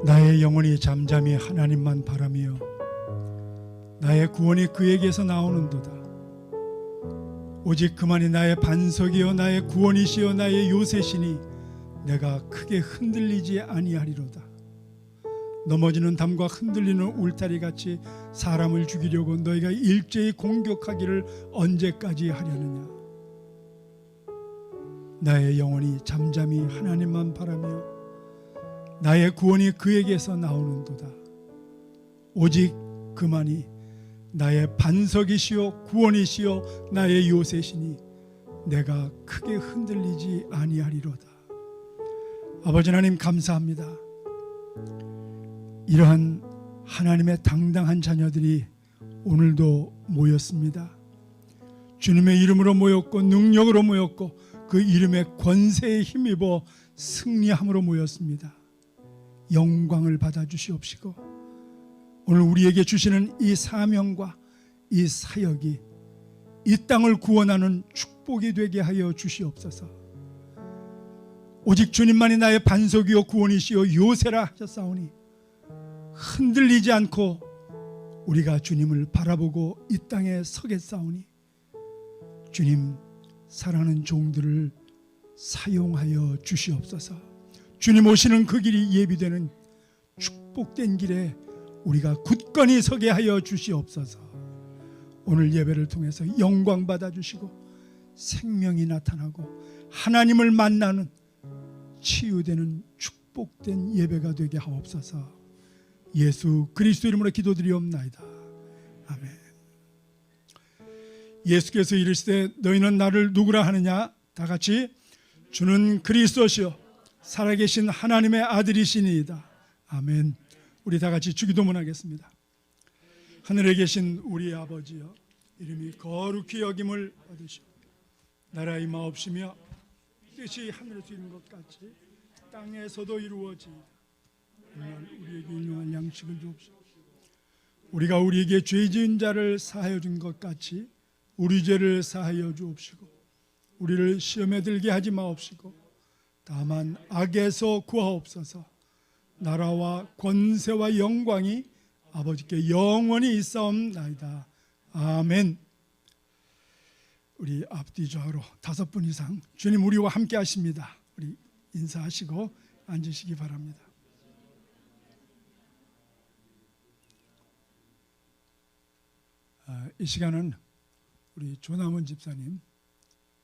나의 영혼이 잠잠히 하나님만 바라며 나의 구원이 그에게서 나오는도다. 오직 그만이 나의 반석이요 나의 구원이시요 나의 요새시니 내가 크게 흔들리지 아니하리로다. 넘어지는 담과 흔들리는 울타리같이 사람을 죽이려고 너희가 일제히 공격하기를 언제까지 하려느냐. 나의 영혼이 잠잠히 하나님만 바라며 나의 구원이 그에게서 나오는도다. 오직 그만이 나의 반석이시요 구원이시요 나의 요새시니 내가 크게 흔들리지 아니하리로다. 아버지 하나님 감사합니다. 이러한 하나님의 당당한 자녀들이 오늘도 모였습니다. 주님의 이름으로 모였고 능력으로 모였고 그 이름의 권세에 힘입어 승리함으로 모였습니다. 영광을 받아 주시옵시고 오늘 우리에게 주시는 이 사명과 이 사역이 이 땅을 구원하는 축복이 되게 하여 주시옵소서. 오직 주님만이 나의 반석이요 구원이시요 요새라 하셨사오니 흔들리지 않고 우리가 주님을 바라보고 이 땅에 서겠사오니 주님 사랑하는 종들을 사용하여 주시옵소서. 주님 오시는 그 길이 예비되는 축복된 길에 우리가 굳건히 서게 하여 주시옵소서. 오늘 예배를 통해서 영광 받아 주시고 생명이 나타나고 하나님을 만나는 치유되는 축복된 예배가 되게 하옵소서. 예수 그리스도 이름으로 기도드리옵나이다. 아멘. 예수께서 이르시되 너희는 나를 누구라 하느냐? 다 같이 주는 그리스도시요 살아계신 하나님의 아들이시니이다. 아멘. 우리 다 같이 주기도문 하겠습니다. 하늘에 계신 우리 아버지여, 이름이 거룩히 여김을 받으시오. 나라의 마옵시며 뜻이 하늘에서 이룬 것 같이 땅에서도 이루어지이다. 오늘 우리에게 일용할 양식을 주옵시오. 우리가 우리에게 죄 지은 자를 사하여 준 것 같이 우리 죄를 사하여 주옵시고 우리를 시험에 들게 하지 마옵시고 다만 악에서 구하옵소서. 나라와 권세와 영광이 아버지께 영원히 있사옵나이다. 아멘. 우리 앞뒤 좌우로 5분 이상 주님 우리와 함께 하십니다. 우리 인사하시고 앉으시기 바랍니다. 이 시간은 우리 조남원 집사님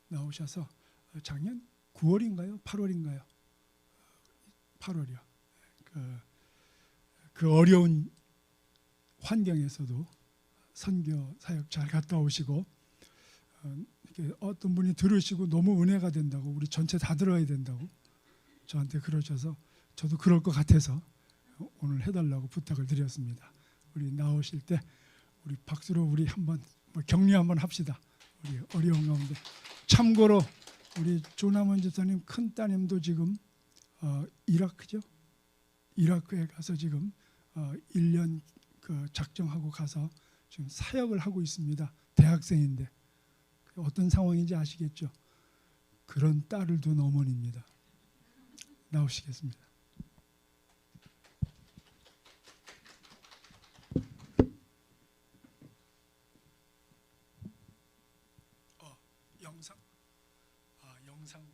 나오셔서 작년 9월인가요? 8월인가요? 8월이요. 그 어려운 환경에서도 선교 사역 잘 갔다 오시고 이렇게 어떤 분이 들으시고 너무 은혜가 된다고 우리 전체 다 들어야 된다고 저한테 그러셔서 저도 그럴 것 같아서 오늘 해달라고 부탁을 드렸습니다. 우리 나오실 때 우리 박수로 우리 한번 격려 한번 합시다. 우리 어려운 가운데. 참고로 우리 조남원 집사님 큰 따님도 지금 이라크죠? 이라크에 가서 지금 1년 그 작정하고 가서 지금 사역을 하고 있습니다. 대학생인데 어떤 상황인지 아시겠죠? 그런 딸을 둔 어머니입니다. 나오시겠습니다. 영상? 영상.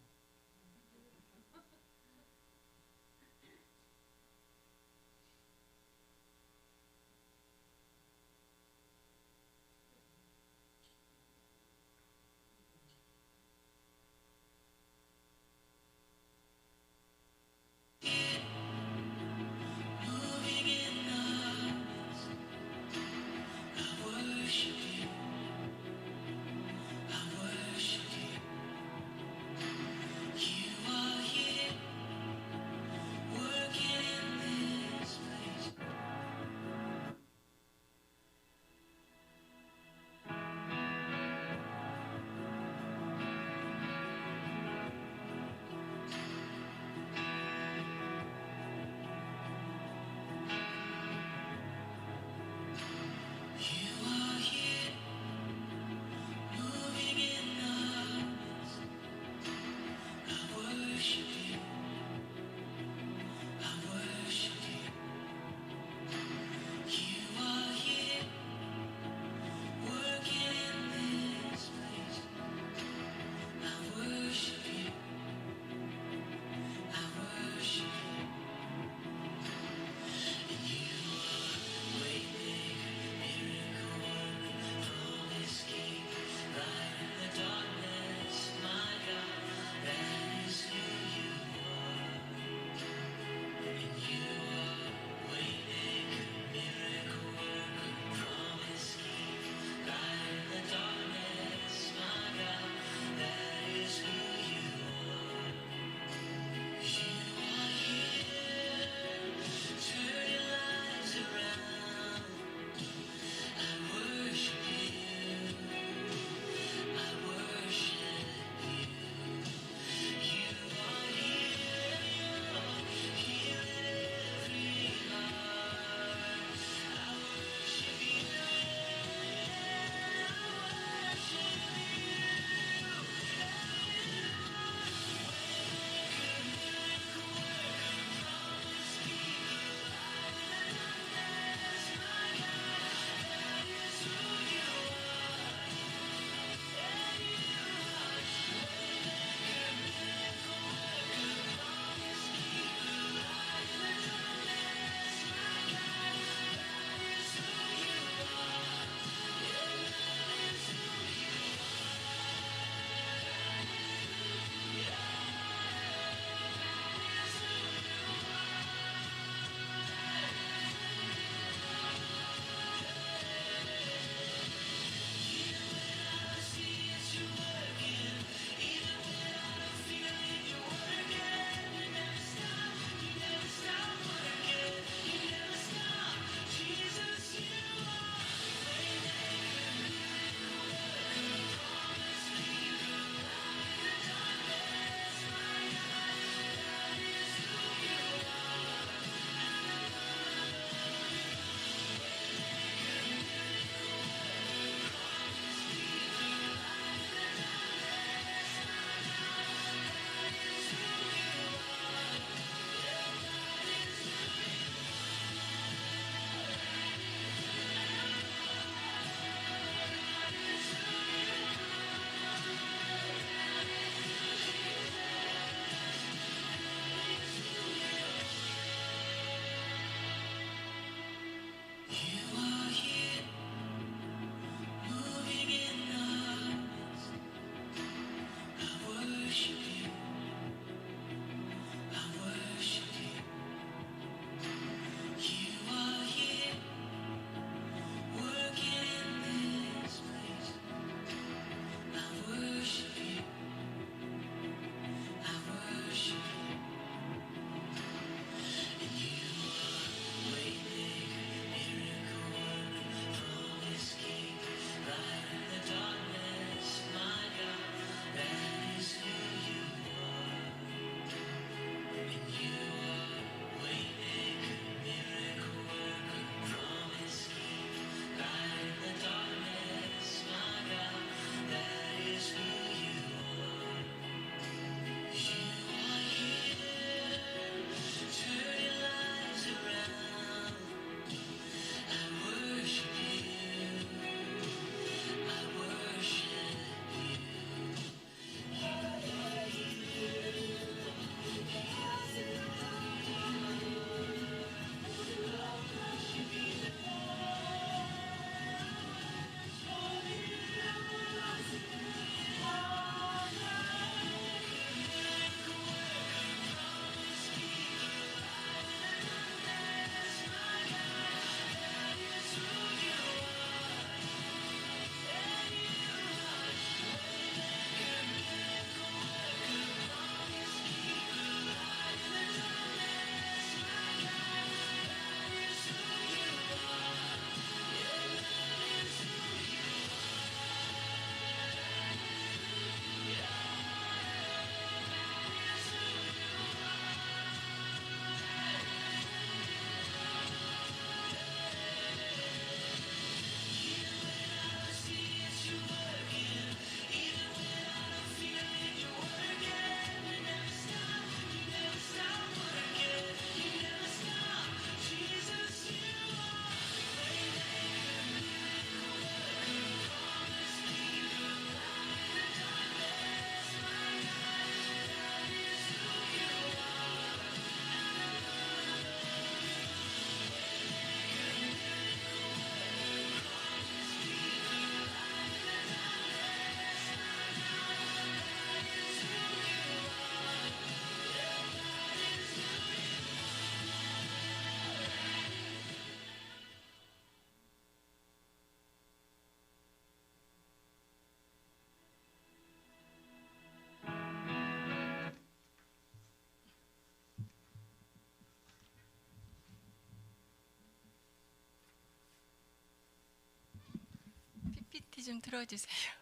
PPT 좀 틀어주세요.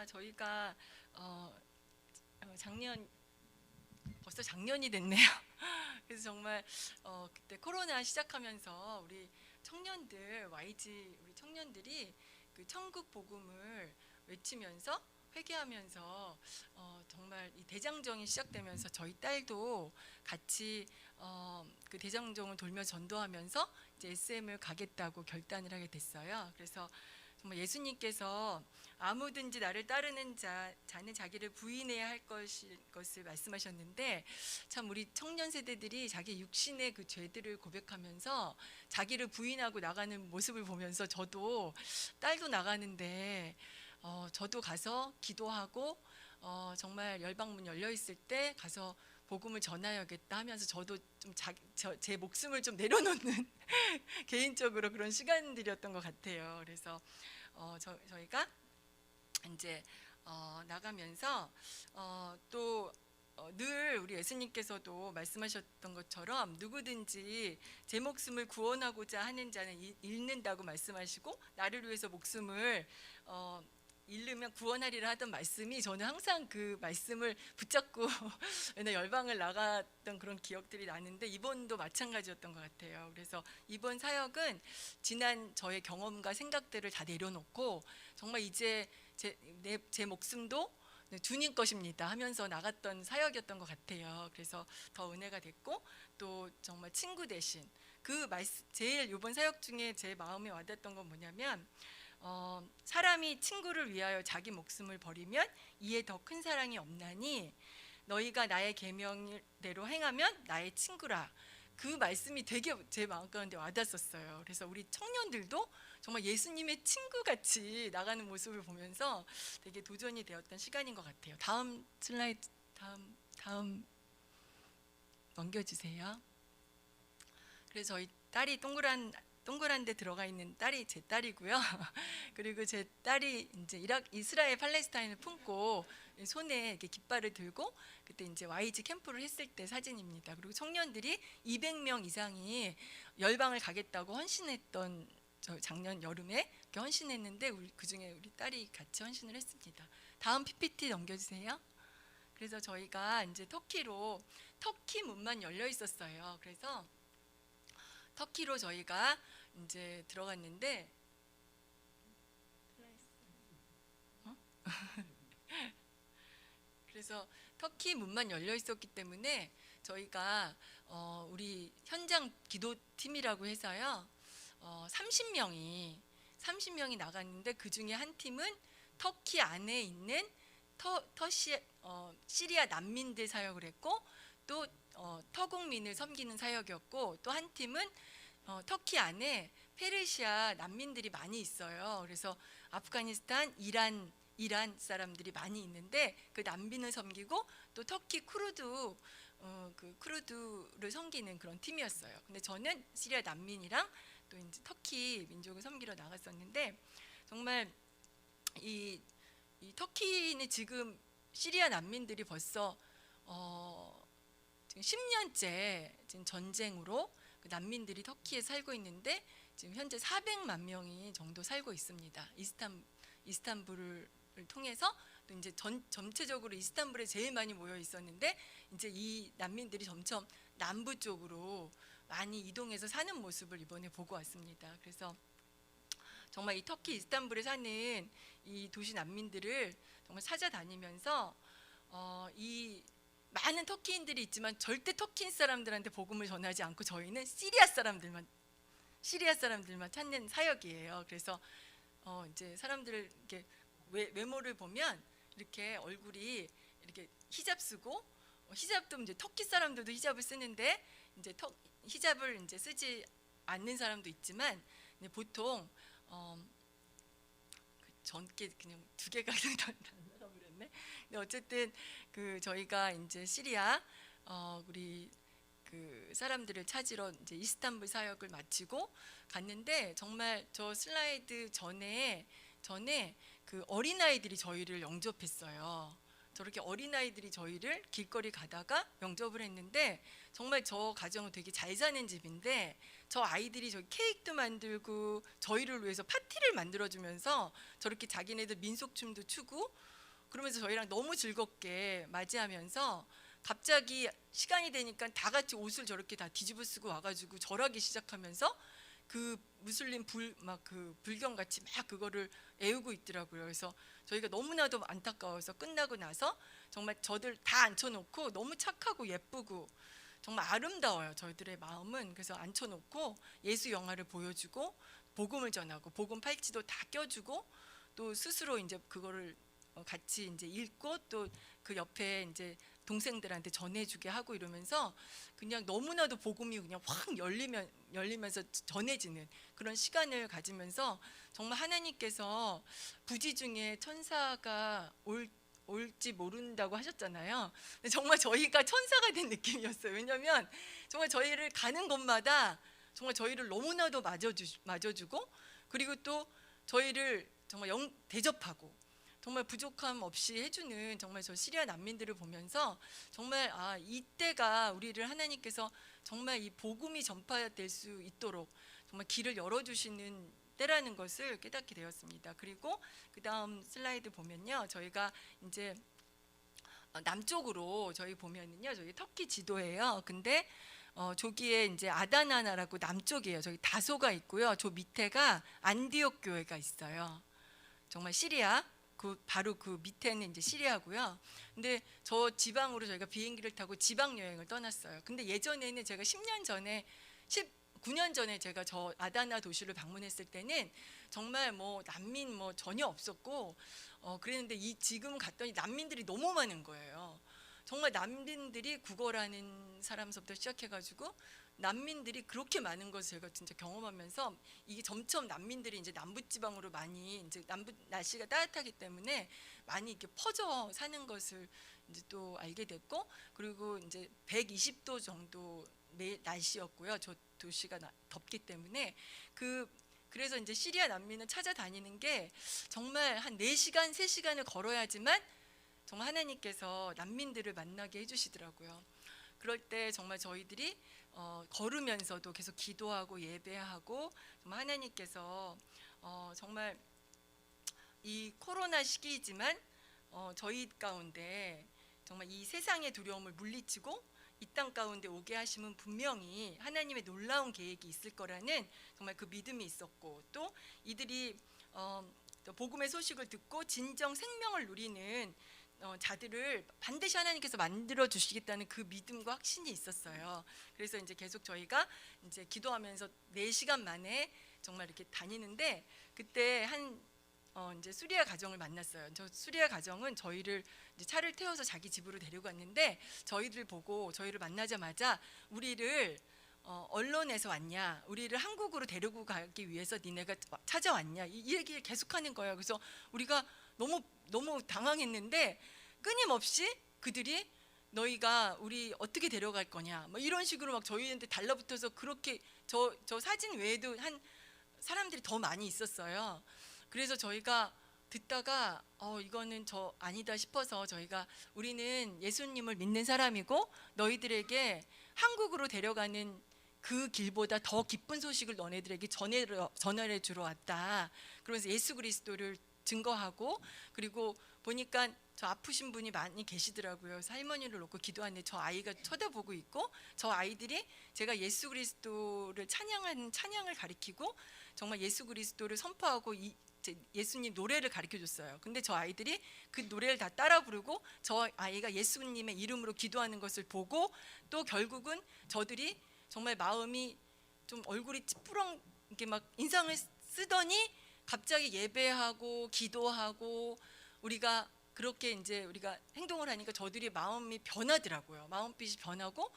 저희가 작년 벌써 작년이 됐네요. 그래서 정말 그때 코로나 시작하면서 우리 청년들 YG 우리 청년들이 그 천국 복음을 외치면서 회개하면서 정말 이 대장정이 시작되면서 저희 딸도 같이 그 대장정을 돌며 전도하면서 이제 SM을 가겠다고 결단을 하게 됐어요. 그래서 정말 예수님께서 아무든지 나를 따르는 자는 자기를 부인해야 할 것을 말씀하셨는데, 참 우리 청년 세대들이 자기 육신의 그 죄들을 고백하면서 자기를 부인하고 나가는 모습을 보면서 저도 딸도 나가는데 저도 가서 기도하고 정말 열방문 열려 있을 때 가서 복음을 전하여야겠다 하면서 저도 좀 제 목숨을 좀 내려놓는 개인적으로 그런 시간들이었던 것 같아요. 그래서 저희가 이제 나가면서 또 늘 우리 예수님께서도 말씀하셨던 것처럼 누구든지 제 목숨을 구원하고자 하는 자는 잃는다고 말씀하시고 나를 위해서 목숨을 잃으면 구원하리라 하던 말씀이, 저는 항상 그 말씀을 붙잡고 맨날 열방을 나갔던 그런 기억들이 나는데 이번도 마찬가지였던 것 같아요. 그래서 이번 사역은 지난 저의 경험과 생각들을 다 내려놓고 정말 이제 제 목숨도 주님 것입니다 하면서 나갔던 사역이었던 것 같아요. 그래서 더 은혜가 됐고 또 정말 친구 대신 그 말씀, 제일 이번 사역 중에 제 마음에 와닿았던 건 뭐냐면 사람이 친구를 위하여 자기 목숨을 버리면 이에 더 큰 사랑이 없나니 너희가 나의 계명대로 행하면 나의 친구라. 그 말씀이 되게 제 마음 가운데 와닿았었어요. 그래서 우리 청년들도 정말 예수님의 친구같이 나가는 모습을 보면서 되게 도전이 되었던 시간인 것 같아요. 다음 슬라이드, 다음 넘겨주세요. 그래서 저희 딸이 동그란 데 들어가 있는 딸이 제 딸이고요. 그리고 제 딸이 이제 이스라엘 팔레스타인을 품고 손에 이렇게 깃발을 들고 그때 이제 YG 캠프를 했을 때 사진입니다. 그리고 청년들이 200명 이상이 열방을 가겠다고 헌신했던 작년 여름에 이렇게 헌신했는데 그 중에 우리 딸이 같이 헌신을 했습니다. 다음 PPT 넘겨주세요. 그래서 저희가 이제 터키 문만 열려 있었어요. 그래서 터키로 저희가 이제 들어갔는데 그래서 터키 문만 열려 있었기 때문에 저희가 우리 현장 기도팀이라고 해서요 30명이 나갔는데 그 중에 한 팀은 터키 안에 있는 시리아 난민들 사역을 했고 또 터국민을 섬기는 사역이었고 또 한 팀은 터키 안에 페르시아 난민들이 많이 있어요. 그래서 아프가니스탄, 이란 사람들이 많이 있는데 그 난민을 섬기고 또 터키 그 쿠르드를 섬기는 그런 팀이었어요. 근데 저는 시리아 난민이랑 또 이제 터키 민족을 섬기러 나갔었는데 정말 이 터키는 지금 시리아 난민들이 벌써 지금 10년째 지금 전쟁으로 그 난민들이 터키에 살고 있는데 지금 현재 400만 명이 정도 살고 있습니다. 이스탄불을 통해서 또 이제 전체적으로 이스탄불에 제일 많이 모여 있었는데 이제 이 난민들이 점점 남부 쪽으로 많이 이동해서 사는 모습을 이번에 보고 왔습니다. 그래서 정말 이 터키 이스탄불에 사는 이 도시 난민들을 정말 찾아다니면서 이 많은 터키인들이 있지만 절대 터키인 사람들한테 복음을 전하지 않고 저희는 시리아 사람들만 찾는 사역이에요. 그래서 이제 사람들을 이렇게 외모를 보면 이렇게 얼굴이 이렇게 히잡 쓰고 히잡도 이제 터키 사람들도 히잡을 쓰는데 이제 히잡을 이제 쓰지 않는 사람도 있지만 보통 전께 그냥 두 개가 나눠버렸네. 근데 어쨌든 그 저희가 이제 시리아 우리 그 사람들을 찾으러 이제 이스탄불 사역을 마치고 갔는데 정말 저 슬라이드 전에 그 어린아이들이 저희를 영접했어요. 저렇게 어린아이들이 저희를 길거리 가다가 영접을 했는데 정말 저 가정은 되게 잘 사는 집인데 저 아이들이 저기 케이크도 만들고 저희를 위해서 파티를 만들어주면서 저렇게 자기네들 민속춤도 추고 그러면서 저희랑 너무 즐겁게 맞이하면서 갑자기 시간이 되니까 다 같이 옷을 저렇게 다 뒤집어 쓰고 와가지고 절하기 시작하면서 그 무슬림 그 불경 같이 막 그거를 애우고 있더라고요. 그래서 저희가 너무나도 안타까워서 끝나고 나서 정말 저들 다 앉혀놓고 너무 착하고 예쁘고 정말 아름다워요. 저희들의 마음은. 그래서 앉혀놓고 예수 영화를 보여주고 복음을 전하고 복음 팔찌도 다 껴주고 또 스스로 이제 그거를 같이 이제 읽고 또 그 옆에 이제 동생들한테 전해주게 하고 이러면서 그냥 너무나도 복음이 그냥 확 열리면서 전해지는 그런 시간을 가지면서 정말 하나님께서 부지 중에 천사가 올지 모른다고 하셨잖아요. 근데 정말 저희가 천사가 된 느낌이었어요. 왜냐하면 정말 저희를 가는 곳마다 정말 저희를 너무나도 맞아주고 그리고 또 저희를 정말 대접하고 정말 부족함 없이 해주는 정말 저 시리아 난민들을 보면서 정말 이때가 우리를 하나님께서 정말 이 복음이 전파될 수 있도록 정말 길을 열어주시는 때라는 것을 깨닫게 되었습니다. 그리고 그 다음 슬라이드 보면요, 저희가 이제 남쪽으로 저희 보면은요, 저기 터키 지도예요. 근데 저기에 이제 아다나나라고 남쪽이에요. 저기 다소가 있고요. 저 밑에가 안디옥 교회가 있어요. 정말 시리아. 바로 그 밑에는 이제 시리아고요. 근데 저 지방으로 저희가 비행기를 타고 지방 여행을 떠났어요. 근데 예전에는 제가 19년 전에 제가 저 아다나 도시를 방문했을 때는 정말 뭐 난민 뭐 전혀 없었고 그랬는데 지금 갔더니 난민들이 너무 많은 거예요. 정말 난민들이 국어라는 사람서부터 시작해가지고 난민들이 그렇게 많은 것을 제가 진짜 경험하면서 이게 점점 난민들이 이제 남부지방으로 많이 이제 남부 날씨가 따뜻하기 때문에 많이 이렇게 퍼져 사는 것을 이제 또 알게 됐고 그리고 이제 120도 정도 날씨였고요. 저 도시가 덥기 때문에 그래서 이제 시리아 난민을 찾아다니는 게 정말 한 4시간, 3시간을 걸어야지만 정말 하나님께서 난민들을 만나게 해주시더라고요. 그럴 때 정말 저희들이 걸으면서도 계속 기도하고 예배하고 정말 하나님께서 정말 이 코로나 시기이지만 저희 가운데 정말 이 세상의 두려움을 물리치고 이 땅 가운데 오게 하시면 분명히 하나님의 놀라운 계획이 있을 거라는 정말 그 믿음이 있었고 또 이들이 복음의 소식을 듣고 진정 생명을 누리는 자들을 반드시 하나님께서 만들어 주시겠다는 그 믿음과 확신이 있었어요. 그래서 이제 계속 저희가 이제 기도하면서 4시간 만에 정말 이렇게 다니는데 그때 이제 수리아 가정을 만났어요. 저 수리아 가정은 저희를 이제 차를 태워서 자기 집으로 데리고 갔는데 저희를 보고 저희를 만나자마자 우리를 언론에서 왔냐, 우리를 한국으로 데리고 가기 위해서 니네가 찾아왔냐 이 얘기를 계속하는 거예요. 그래서 우리가 너무 당황했는데 끊임없이 그들이 너희가 우리 어떻게 데려갈 거냐 뭐 이런 식으로 막 저희한테 달라붙어서 그렇게 저 사진 외에도 한 사람들이 더 많이 있었어요. 그래서 저희가 듣다가 이거는 저 아니다 싶어서 저희가 우리는 예수님을 믿는 사람이고 너희들에게 한국으로 데려가는 그 길보다 더 기쁜 소식을 너네들에게 전해 주러 왔다. 그러면서 예수 그리스도를 증거하고 그리고 보니까 저 아프신 분이 많이 계시더라고요. 그래서 할머니를 놓고 기도하는데 저 아이가 쳐다보고 있고 저 아이들이 제가 예수 그리스도를 찬양하는 찬양을 가리키고 정말 예수 그리스도를 선포하고 예수님 노래를 가르쳐 줬어요. 근데 저 아이들이 그 노래를 다 따라 부르고 저 아이가 예수님의 이름으로 기도하는 것을 보고 또 결국은 저들이 정말 마음이 좀 얼굴이 찌푸렁 이렇게 막 인상을 쓰더니 갑자기 예배하고 기도하고 우리가 그렇게 이제 우리가 행동을 하니까 저들이 마음이 변하더라고요. 마음빛이 변하고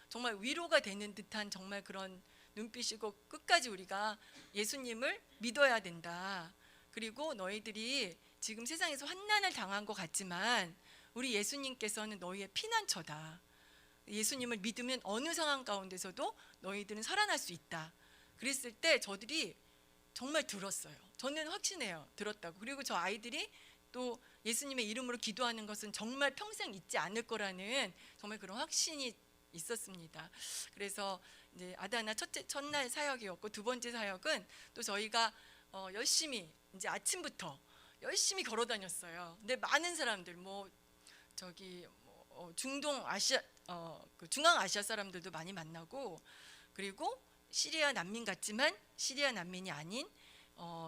정말 위로가 되는 듯한 정말 그런 눈빛이고 끝까지 우리가 예수님을 믿어야 된다. 그리고 너희들이 지금 세상에서 환난을 당한 것 같지만 우리 예수님께서는 너희의 피난처다. 예수님을 믿으면 어느 상황 가운데서도 너희들은 살아날 수 있다. 그랬을 때 저들이 정말 들었어요. 저는 확신해요. 들었다고. 그리고 저 아이들이 또 예수님의 이름으로 기도하는 것은 정말 평생 잊지 않을 거라는 정말 그런 확신이 있었습니다. 그래서 이제 아다나 첫날 사역이었고, 두 번째 사역은 또 저희가 열심히 이제 아침부터 열심히 걸어 다녔어요. 근데 많은 사람들 중동 아시아 그 중앙 아시아 사람들도 많이 만나고, 그리고 시리아 난민 같지만 시리아 난민이 아닌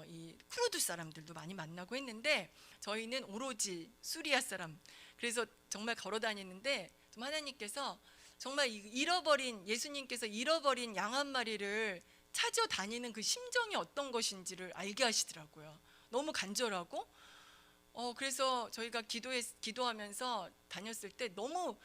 이 쿠르드 사람들도 많이 만나고 했는데, 저희는 오로지 수리아 사람. 그래서 정말 걸어 다니는데 좀 하나님께서 정말 예수님께서 잃어버린 양 한 마리를 찾아다니는 그 심정이 어떤 것인지를 알게 하시더라고요. 너무 간절하고, 그래서 저희가 기도하면서 다녔을 때 너무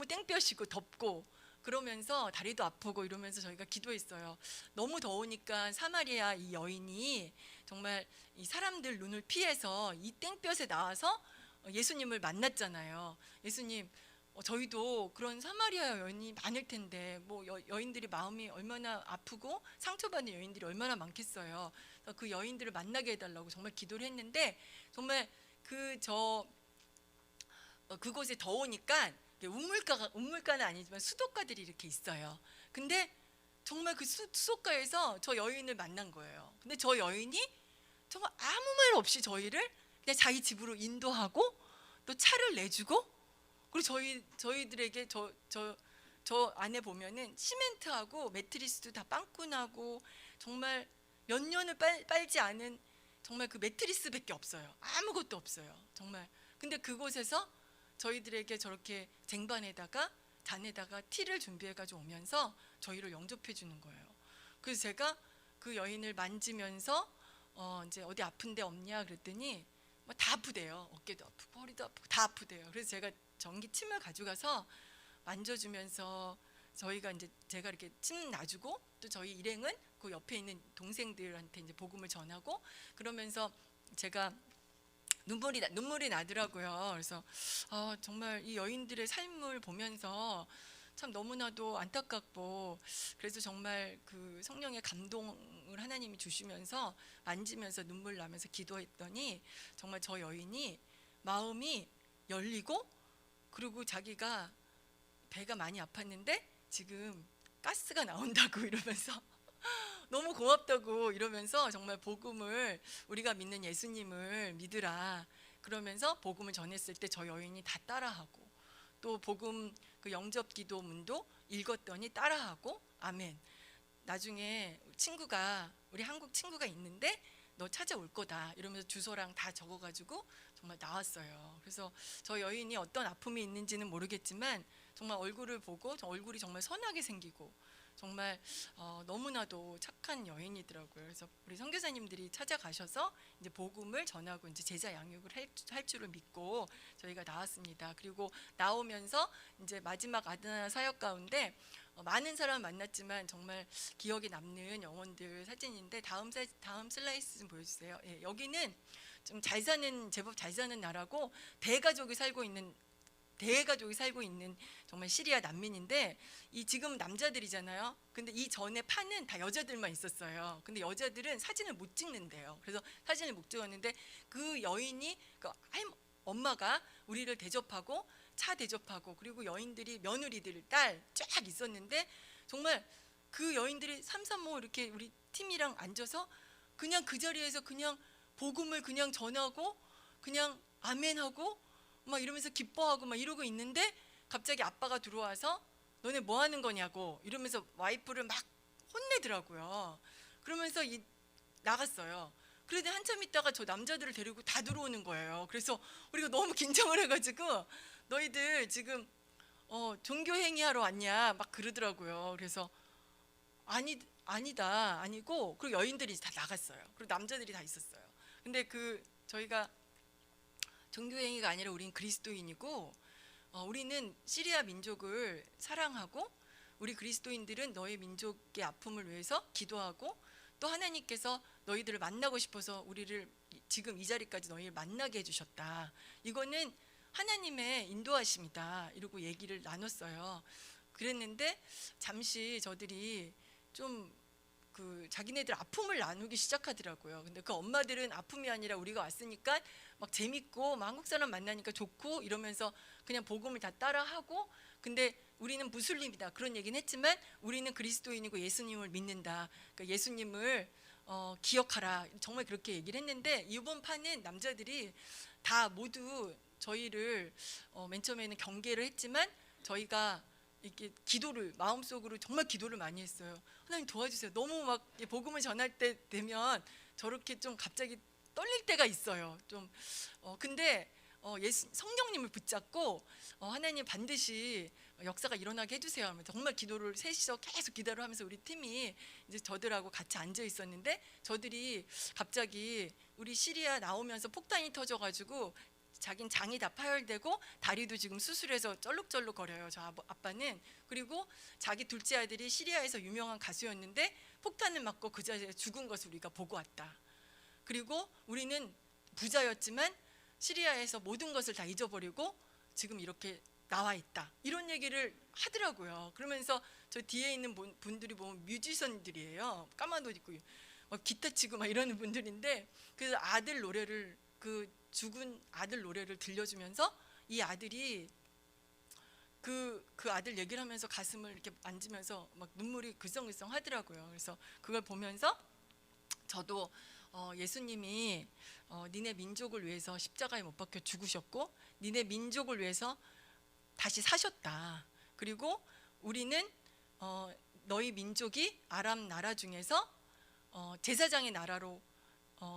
땡볕이고 덥고 그러면서 다리도 아프고 이러면서 저희가 기도했어요. 너무 더우니까 사마리아 이 여인이 정말 이 사람들 눈을 피해서 이 땡볕에 나와서 예수님을 만났잖아요. 예수님, 저희도 그런 사마리아 여인이 많을 텐데 여인들이 마음이 얼마나 아프고 상처받는 여인들이 얼마나 많겠어요. 그 여인들을 만나게 해달라고 정말 기도를 했는데, 정말 그곳에 더우니까 우물가는 아니지만 수도가들이 이렇게 있어요. 근데 정말 그 수도가에서 저 여인을 만난 거예요. 근데 저 여인이 정말 아무 말 없이 저희를 그냥 자기 집으로 인도하고 또 차를 내주고, 그리고 저희들에게 저 안에 보면은 시멘트하고 매트리스도 다 빵꾸나고 정말 몇 년을 빨지 않은 정말 그 매트리스밖에 없어요. 아무것도 없어요. 정말. 근데 그곳에서 저희들에게 저렇게 잔에다가 티를 준비해가지고 오면서 저희를 영접해 주는 거예요. 그래서 제가 그 여인을 만지면서 이제 어디 아픈 데 없냐 그랬더니 다 아프대요. 어깨도 아프고 허리도 아프고 다 아프대요. 그래서 제가 전기침을 가져가서 만져주면서 제가 이렇게 침 놔주고, 또 저희 일행은 그 옆에 있는 동생들한테 이제 복음을 전하고, 그러면서 제가 눈물이 나더라고요. 그래서 정말 이 여인들의 삶을 보면서 참 너무나도 안타깝고, 그래서 정말 그 성령의 감동을 하나님이 주시면서 만지면서 눈물 나면서 기도했더니 정말 저 여인이 마음이 열리고, 그리고 자기가 배가 많이 아팠는데 지금 가스가 나온다고 이러면서 너무 고맙다고 이러면서 정말 복음을, 우리가 믿는 예수님을 믿으라 그러면서 복음을 전했을 때 저 여인이 다 따라하고, 또 복음 그 영접 기도문도 읽었더니 따라하고, 아멘. 나중에 우리 한국 친구가 있는데 너 찾아올 거다 이러면서 주소랑 다 적어가지고 정말 나왔어요. 그래서 저 여인이 어떤 아픔이 있는지는 모르겠지만 정말 얼굴을 보고 얼굴이 정말 선하게 생기고 정말 너무나도 착한 여인이더라고요. 그래서 우리 선교사님들이 찾아가셔서 이제 복음을 전하고 이제 제자 양육을 할 줄을 믿고 저희가 나왔습니다. 그리고 나오면서 이제 마지막 아드나 사역 가운데 많은 사람 만났지만 정말 기억에 남는 영혼들 사진인데, 다음 슬라이드 좀 보여주세요. 예, 여기는 좀 제법 잘 사는 나라고 대가족이 살고 있는 정말 시리아 난민인데, 이 지금 남자들이잖아요. 근데 이 전에 판은 다 여자들만 있었어요. 근데 여자들은 사진을 못 찍는데요. 그래서 사진을 못 찍었는데 그 여인이 엄마가 우리를 대접하고 차 대접하고, 그리고 여인들이 며느리들 딸 쫙 있었는데 정말 그 여인들이 삼삼오오 이렇게 우리 팀이랑 앉아서 그냥 그 자리에서 그냥 복음을 그냥 전하고 그냥 아멘하고 막 이러면서 기뻐하고 막 이러고 있는데, 갑자기 아빠가 들어와서 너네 뭐 하는 거냐고 이러면서 와이프를 막 혼내더라고요. 그러면서 나갔어요. 그런데 한참 있다가 저 남자들을 데리고 다 들어오는 거예요. 그래서 우리가 너무 긴장을 해가지고 너희들 지금 종교행위 하러 왔냐 막 그러더라고요. 그래서 아니고, 그리고 여인들이 다 나갔어요. 그리고 남자들이 다 있었어요. 근데 저희가 종교행위가 아니라 우린 그리스도인이고, 우리는 시리아 민족을 사랑하고, 우리 그리스도인들은 너희 민족의 아픔을 위해서 기도하고, 또 하나님께서 너희들을 만나고 싶어서 우리를 지금 이 자리까지 너희를 만나게 해주셨다. 이거는 하나님의 인도하심이다. 이러고 얘기를 나눴어요. 그랬는데 잠시 저들이 좀 그 자기네들 아픔을 나누기 시작하더라고요. 근데 그 엄마들은 아픔이 아니라 우리가 왔으니까 막 재밌고 막 한국 사람 만나니까 좋고 이러면서 그냥 복음을 다 따라하고, 근데 우리는 무슬림이다 그런 얘기는 했지만 우리는 그리스도인이고 예수님을 믿는다. 그러니까 예수님을 기억하라. 정말 그렇게 얘기를 했는데, 이번 판은 남자들이 다 모두 저희를 맨 처음에는 경계를 했지만 저희가 이렇게 기도를 마음속으로 정말 기도를 많이 했어요. 하나님 도와주세요. 너무 막 복음을 전할 때 되면 저렇게 좀 갑자기 떨릴 때가 있어요. 좀 근데 성령님을 붙잡고 하나님 반드시 역사가 일어나게 해주세요 하면서 정말 기도를 셋이서 계속 기도를 하면서 우리 팀이 이제 저들하고 같이 앉아 있었는데, 저들이 갑자기 우리 시리아 나오면서 폭탄이 터져가지고 자긴 장이 다 파열되고 다리도 지금 수술해서 쩔룩쩔룩 거려요, 저 아빠는. 그리고 자기 둘째 아들이 시리아에서 유명한 가수였는데 폭탄을 맞고 그 자리에 죽은 것을 우리가 보고 왔다. 그리고 우리는 부자였지만 시리아에서 모든 것을 다 잊어버리고 지금 이렇게 나와 있다, 이런 얘기를 하더라고요. 그러면서 저 뒤에 있는 분들이 보면 뮤지션들이에요. 까만 옷 입고 막 기타 치고 막 이러는 분들인데, 그 아들 노래를, 그 죽은 아들 노래를 들려주면서 이 아들이 그 아들 얘기를 하면서 가슴을 이렇게 만지면서 막 눈물이 글썽글썽 하더라고요. 그래서 그걸 보면서 저도 예수님이 니네 민족을 위해서 십자가에 못 박혀 죽으셨고 니네 민족을 위해서 다시 사셨다. 그리고 우리는 너희 민족이 아람 나라 중에서 제사장의 나라로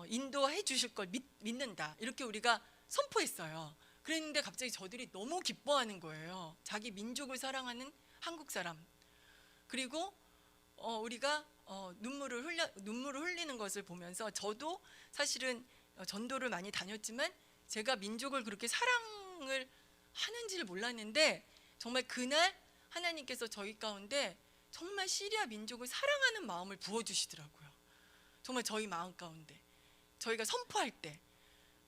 인도해 주실 걸 믿는다, 이렇게 우리가 선포했어요. 그랬는데 갑자기 저들이 너무 기뻐하는 거예요. 자기 민족을 사랑하는 한국 사람. 그리고 우리가 눈물을 흘리는 것을 보면서, 저도 사실은 전도를 많이 다녔지만 제가 민족을 그렇게 사랑을 하는지를 몰랐는데, 정말 그날 하나님께서 저희 가운데 정말 시리아 민족을 사랑하는 마음을 부어주시더라고요. 정말 저희 마음 가운데 저희가 선포할 때.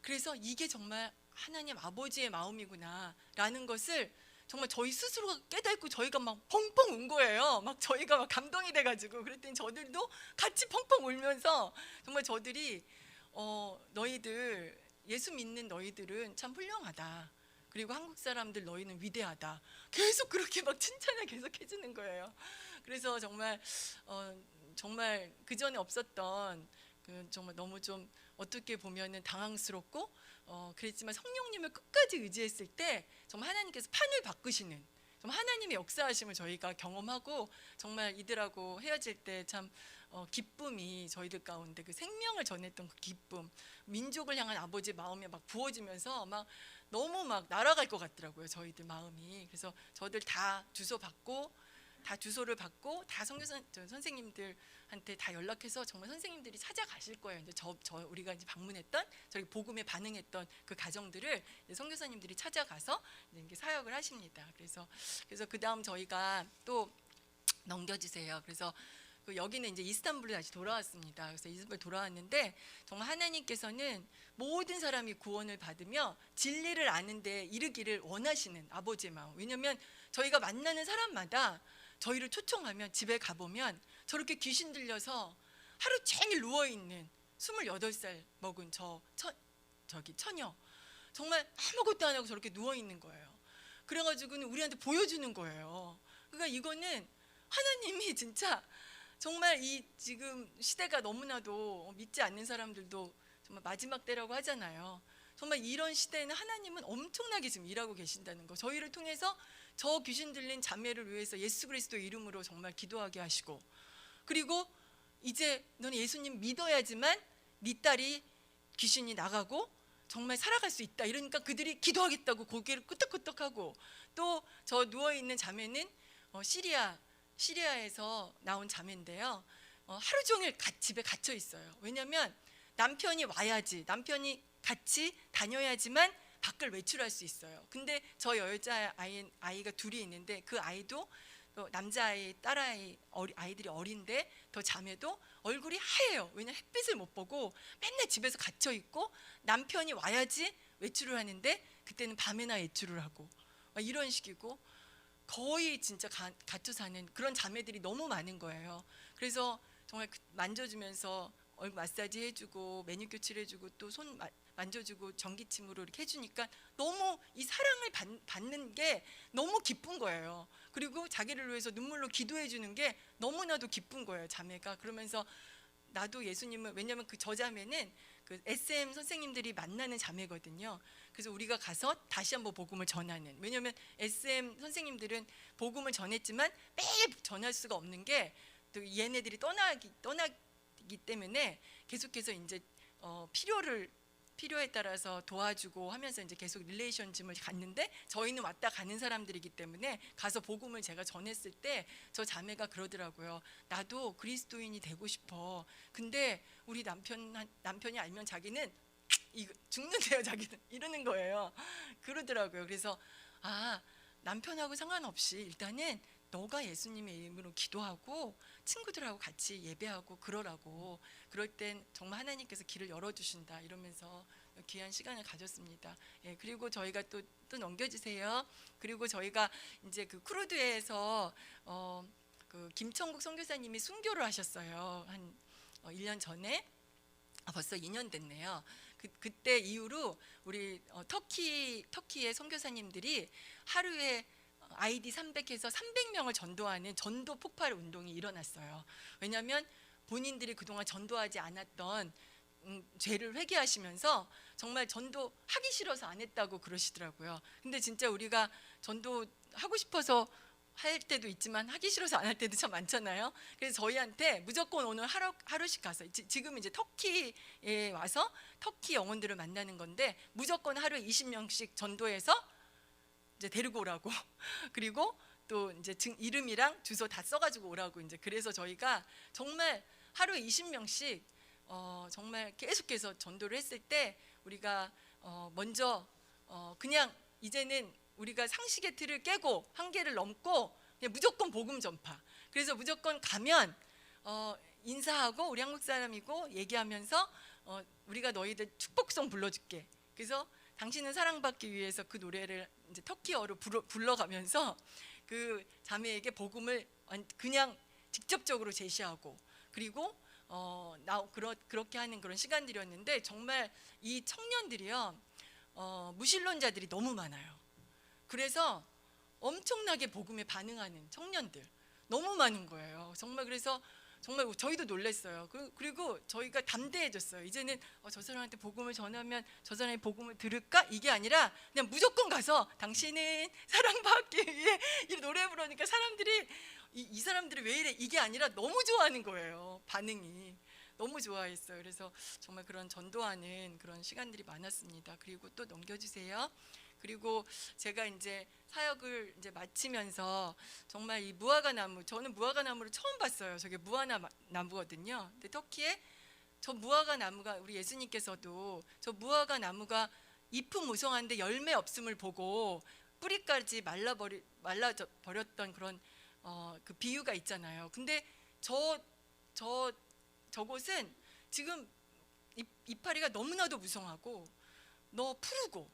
그래서 이게 정말 하나님 아버지의 마음이구나 라는 것을 정말 저희 스스로가 깨닫고 저희가 막 펑펑 운 거예요. 막 저희가 막 감동이 돼가지고, 그랬더니 저들도 같이 펑펑 울면서 정말 저들이 너희들 예수 믿는 너희들은 참 훌륭하다, 그리고 한국 사람들 너희는 위대하다, 계속 그렇게 막 칭찬을 계속 해주는 거예요. 그래서 정말 정말 그 전에 없었던 정말 너무 좀 어떻게 보면은 당황스럽고 그랬지만 성령님을 끝까지 의지했을 때 정말 하나님께서 판을 바꾸시는, 정말 하나님의 역사하심을 저희가 경험하고, 정말 이들하고 헤어질 때 참 기쁨이 저희들 가운데, 그 생명을 전했던 그 기쁨, 민족을 향한 아버지의 마음에 막 부어지면서 막 너무 막 날아갈 것 같더라고요, 저희들 마음이. 그래서 저들 다 주소를 받고 다 선생님들한테 다 연락해서 정말 선생님들이 찾아가실 거예요. 이제 우리가 이제 방문했던, 저희 복음에 반응했던 그 가정들을 이제 선교사님들이 찾아가서 이제 사역을 하십니다. 그래서 그 다음 저희가 또 넘겨주세요. 그래서 여기는 이제 이스탄불로 다시 돌아왔습니다. 그래서 이스탄불 돌아왔는데 정말 하나님께서는 모든 사람이 구원을 받으며 진리를 아는데 이르기를 원하시는 아버지의 마음. 왜냐하면 저희가 만나는 사람마다 저희를 초청하면 집에 가보면 저렇게 귀신 들려서 하루 종일 누워있는 28살 먹은 처녀, 정말 아무것도 안 하고 저렇게 누워있는 거예요. 그래가지고는 우리한테 보여주는 거예요. 그러니까 이거는 하나님이 진짜 정말 이 지금 시대가 너무나도 믿지 않는 사람들도 정말 마지막 때라고 하잖아요. 정말 이런 시대에는 하나님은 엄청나게 지금 일하고 계신다는 거, 저희를 통해서 저 귀신 들린 자매를 위해서 예수 그리스도 이름으로 정말 기도하게 하시고, 그리고 이제 너는 예수님 믿어야지만 네 딸이 귀신이 나가고 정말 살아갈 수 있다, 이러니까 그들이 기도하겠다고 고개를 끄덕끄덕하고, 또 저 누워있는 자매는 시리아에서 나온 자매인데요, 하루 종일 집에 갇혀 있어요. 왜냐하면 남편이 와야지, 남편이 같이 다녀야지만 밖을 외출할 수 있어요. 근데 저 여자 아이가 둘이 있는데 그 아이도 남자아이, 딸아이, 아이들이 어린데 더 자매도 얼굴이 하얘요. 왜냐면 햇빛을 못 보고 맨날 집에서 갇혀 있고, 남편이 와야지 외출을 하는데 그때는 밤에나 외출을 하고 이런 식이고, 거의 진짜 갇혀 사는 그런 자매들이 너무 많은 거예요. 그래서 정말 만져주면서 얼굴 마사지 해주고 매니큐어 칠해주고 또 손 만져주고 전기침으로 이렇게 해주니까 너무 이 사랑을 받는 게 너무 기쁜 거예요. 그리고 자기를 위해서 눈물로 기도해 주는 게 너무나도 기쁜 거예요, 자매가. 그러면서 나도 예수님을, 왜냐하면 그 저자매는 그 SM 선생님들이 만나는 자매거든요. 그래서 우리가 가서 다시 한번 복음을 전하는, 왜냐하면 SM 선생님들은 복음을 전했지만 매일 전할 수가 없는 게 또 얘네들이 떠나기 때문에 계속해서 이제 필요에 따라서 도와주고 하면서 이제 계속 릴레이션십을 갖는데, 저희는 왔다 가는 사람들이기 때문에 가서 복음을 제가 전했을 때 저 자매가 그러더라고요. 나도 그리스도인이 되고 싶어. 근데 우리 남편이 알면 자기는 이거 죽는데요, 자기는 이러는 거예요. 그러더라고요. 그래서 남편하고 상관없이 일단은 너가 예수님의 이름으로 기도하고 친구들하고 같이 예배하고 그러라고. 그럴 땐 정말 하나님께서 길을 열어주신다 이러면서 귀한 시간을 가졌습니다. 예, 그리고 저희가 또 넘겨주세요. 그리고 저희가 이제 그 쿠르드에서 그 김천국 선교사님이 순교를 하셨어요. 한 1년 전에. 벌써 2년 됐네요. 그때 이후로 우리 터키의 선교사님들이 하루에 아이디 300해서 300명을 전도하는 전도 폭발 운동이 일어났어요. 왜냐하면 본인들이 그동안 전도하지 않았던 죄를 회개하시면서 정말 전도하기 싫어서 안 했다고 그러시더라고요. 근데 진짜 우리가 전도하고 싶어서 할 때도 있지만 하기 싫어서 안 할 때도 참 많잖아요. 그래서 저희한테 무조건 오늘 하루씩 가서, 지금 이제 터키에 와서 터키 영혼들을 만나는 건데 무조건 하루에 20명씩 전도해서 이제 데리고 오라고. 그리고 또 이제 이름이랑 주소 다 써가지고 오라고. 이제 그래서 저희가 정말 하루에 20명씩 정말 계속해서 전도를 했을 때 우리가 먼저 그냥 이제는 우리가 상식의 틀을 깨고 한계를 넘고 그냥 무조건 복음 전파. 그래서 무조건 가면 인사하고 우리 한국 사람이고 얘기하면서 우리가 너희들 축복성 불러줄게. 그래서 당신은 사랑받기 위해서 그 노래를 이제 터키어로 불러가면서 그 자매에게 복음을 그냥 직접적으로 제시하고, 그리고 그렇게 하는 그런 시간들이었는데, 정말 이 청년들이요, 무신론자들이 너무 많아요. 그래서 엄청나게 복음에 반응하는 청년들 너무 많은 거예요. 정말. 그래서 정말 저희도 놀랐어요. 그리고 저희가 담대해졌어요. 이제는 저 사람한테 복음을 전하면 저 사람이 복음을 들을까? 이게 아니라 그냥 무조건 가서 당신은 사랑받기 위해 이 노래 부르니까 사람들이 이 사람들이 왜 이래? 이게 아니라 너무 좋아하는 거예요. 반응이 너무 좋아했어요. 그래서 정말 그런 전도하는 그런 시간들이 많았습니다. 그리고 또 넘겨주세요. 그리고 제가 이제 사역을 이제 마치면서 정말 이 무화과 나무, 저는 무화과 나무를 처음 봤어요. 저게 무화과 나무거든요. 근데 터키에 저 무화과 나무가, 우리 예수님께서도 저 무화과 나무가 잎은 무성한데 열매 없음을 보고 뿌리까지 말라 버렸던 그런 그 비유가 있잖아요. 근데 저곳은 지금 이파리가 너무나도 무성하고 푸르고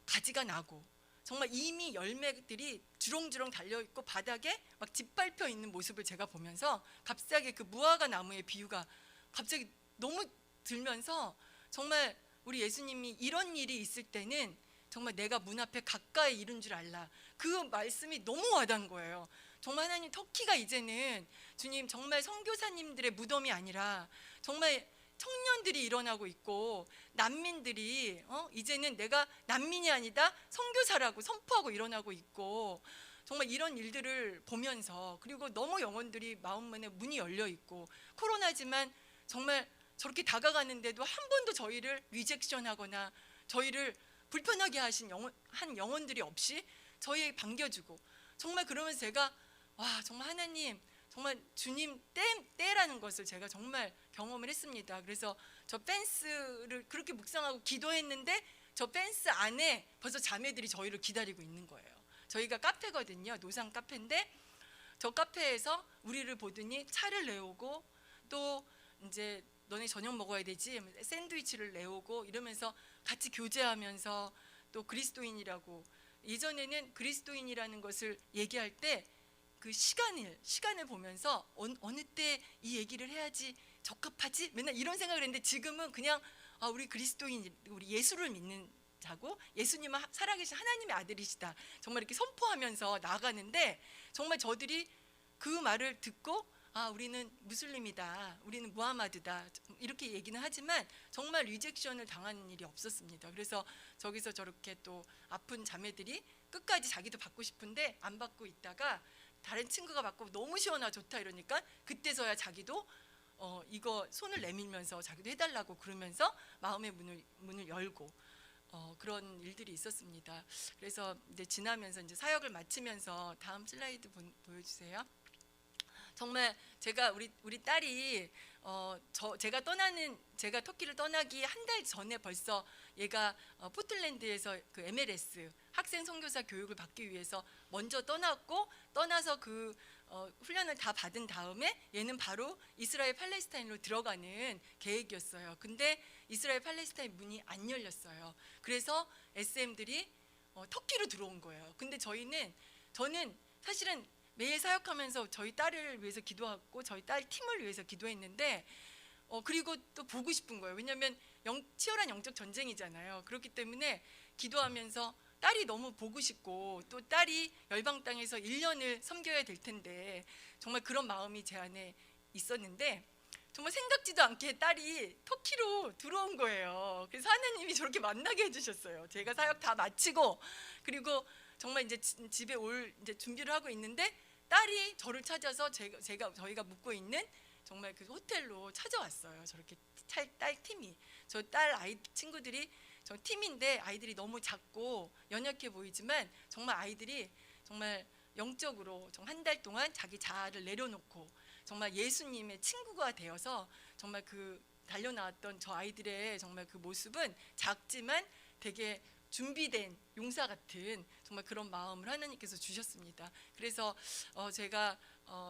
가지가 나고 정말 이미 열매들이 주렁주렁 달려있고 바닥에 막 짓밟혀 있는 모습을 제가 보면서 갑자기 그 무화과 나무의 비유가 갑자기 너무 들면서, 정말 우리 예수님이 이런 일이 있을 때는 정말 내가 문 앞에 가까이 이른 줄 알라, 그 말씀이 너무 와닿은 거예요. 정말 하나님, 터키가 이제는 주님 정말 선교사님들의 무덤이 아니라 정말 청년들이 일어나고 있고 난민들이 이제는 내가 난민이 아니다 선교사라고 선포하고 일어나고 있고, 정말 이런 일들을 보면서, 그리고 너무 영혼들이 마음문에 문이 열려 있고, 코로나지만 정말 저렇게 다가가는데도 한 번도 저희를 리젝션하거나 저희를 불편하게 한 영혼들이 없이 저희에게 반겨주고, 정말 그러면서 제가 정말 하나님, 정말 주님 때라는 것을 제가 정말 경험을 했습니다. 그래서 저 펜스를 그렇게 묵상하고 기도했는데 저 펜스 안에 벌써 자매들이 저희를 기다리고 있는 거예요. 저희가 카페거든요. 노상 카페인데 저 카페에서 우리를 보더니 차를 내오고, 또 이제 너네 저녁 먹어야 되지 샌드위치를 내오고 이러면서 같이 교제하면서, 또 그리스도인이라고, 예전에는 그리스도인이라는 것을 얘기할 때 그 시간을 보면서 어느 때 이 얘기를 해야지 적합하지? 맨날 이런 생각을 했는데 지금은 그냥 우리 그리스도인, 우리 예수를 믿는 자고 예수님은 살아계신 하나님의 아들이시다, 정말 이렇게 선포하면서 나아가는데, 정말 저들이 그 말을 듣고 우리는 무슬림이다, 우리는 무하마드다, 이렇게 얘기는 하지만 정말 리젝션을 당하는 일이 없었습니다. 그래서 저기서 저렇게 또 아픈 자매들이 끝까지 자기도 받고 싶은데 안 받고 있다가 다른 친구가 받고 너무 시원하고 좋다 이러니까 그때서야 자기도 이거 손을 내밀면서 자기도 해달라고 그러면서 마음의 문을 열고 그런 일들이 있었습니다. 그래서 이제 지나면서 이제 사역을 마치면서 다음 슬라이드 보여주세요. 정말 제가 우리 딸이 제가 터키를 떠나기 한 달 전에 벌써 얘가 포틀랜드에서 그 MLS 학생 선교사 교육을 받기 위해서 먼저 떠나서 그 훈련을 다 받은 다음에 얘는 바로 이스라엘 팔레스타인으로 들어가는 계획이었어요. 근데 이스라엘 팔레스타인 문이 안 열렸어요. 그래서 SM들이 터키로 들어온 거예요. 근데 저는 사실은 매일 사역하면서 저희 딸을 위해서 기도하고 저희 딸 팀을 위해서 기도했는데 그리고 또 보고 싶은 거예요. 왜냐하면 치열한 영적 전쟁이잖아요. 그렇기 때문에 기도하면서 딸이 너무 보고 싶고 또 딸이 열방 땅에서 1년을 섬겨야 될 텐데 정말 그런 마음이 제 안에 있었는데, 정말 생각지도 않게 딸이 터키로 들어온 거예요. 그래서 하나님이 저렇게 만나게 해주셨어요. 제가 사역 다 마치고 그리고 정말 이제 집에 올 이제 준비를 하고 있는데 딸이 저를 찾아서 저희가 묵고 있는 정말 그 호텔로 찾아왔어요. 저렇게 딸 팀이, 저 딸 아이 친구들이 저 팀인데 아이들이 너무 작고 연약해 보이지만 정말 아이들이 정말 영적으로 정말 한 달 동안 자기 자아를 내려놓고 정말 예수님의 친구가 되어서 정말 그 달려나왔던 저 아이들의 정말 그 모습은 작지만 되게 준비된 용사 같은 정말 그런 마음을 하나님께서 주셨습니다. 그래서 제가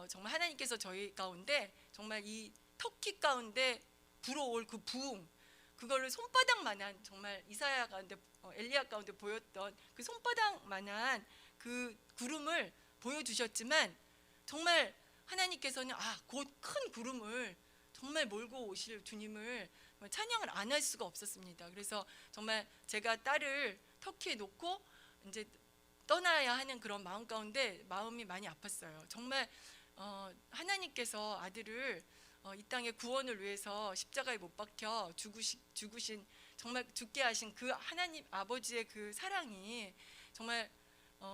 정말 하나님께서 저희 가운데 정말 이 터키 가운데 불어올 그 부흥, 그거를 손바닥만한 정말 이사야 가운데 엘리야 가운데 보였던 그 손바닥만한 그 구름을 보여주셨지만 정말 하나님께서는 곧 큰 구름을 정말 몰고 오실 주님을 찬양을 안 할 수가 없었습니다. 그래서 정말 제가 딸을 터키에 놓고 이제 떠나야 하는 그런 마음 가운데 마음이 많이 아팠어요. 정말 하나님께서 아들을 이 땅의 구원을 위해서 십자가에 못 박혀 죽으신 정말 죽게 하신 그 하나님 아버지의 그 사랑이 정말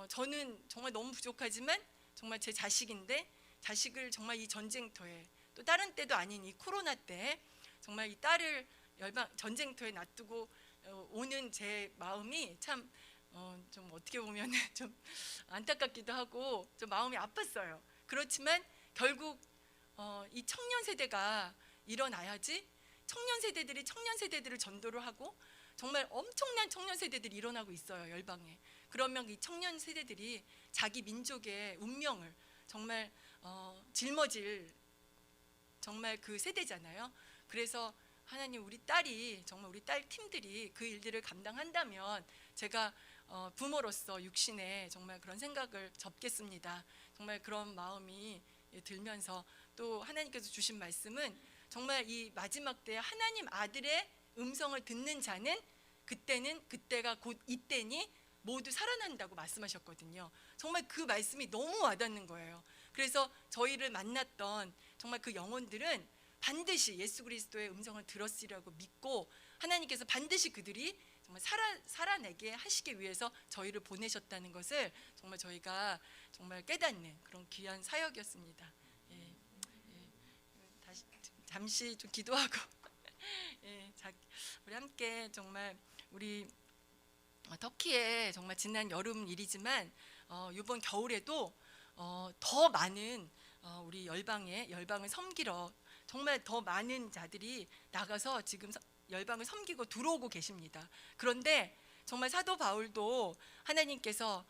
저는 정말 너무 부족하지만 정말 제 자식인데 자식을 정말 이 전쟁터에 또 다른 때도 아닌 이 코로나 때 정말 이 딸을 전쟁터에 놔두고 오는 제 마음이 참 좀 어떻게 보면 좀 안타깝기도 하고 좀 마음이 아팠어요. 그렇지만 결국 이 청년 세대가 일어나야지, 청년 세대들을 전도를 하고 정말 엄청난 청년 세대들이 일어나고 있어요, 열방에. 그러면 이 청년 세대들이 자기 민족의 운명을 정말 짊어질 정말 그 세대잖아요. 그래서 하나님, 우리 딸이 정말 우리 딸 팀들이 그 일들을 감당한다면 제가 부모로서 육신에 정말 그런 생각을 접겠습니다. 정말 그런 마음이 들면서 또 하나님께서 주신 말씀은 정말 이 마지막 때 하나님 아들의 음성을 듣는 자는 그때가 곧 이때니 모두 살아난다고 말씀하셨거든요. 정말 그 말씀이 너무 와닿는 거예요. 그래서 저희를 만났던 정말 그 영혼들은 반드시 예수 그리스도의 음성을 들었으리라고 믿고 하나님께서 반드시 그들이 정말 살아내게 하시기 위해서 저희를 보내셨다는 것을 정말 저희가 정말 깨닫는 그런 귀한 사역이었습니다. 다시 잠시 좀 기도하고 우리 함께 정말 우리 터키에 정말 지난 여름 일이지만 이번 겨울에도 더 많은 우리 열방을 섬기러 정말 더 많은 자들이 나가서 지금 열방을 섬기고 들어오고 계십니다. 그런데 정말 사도 바울도 하나님께서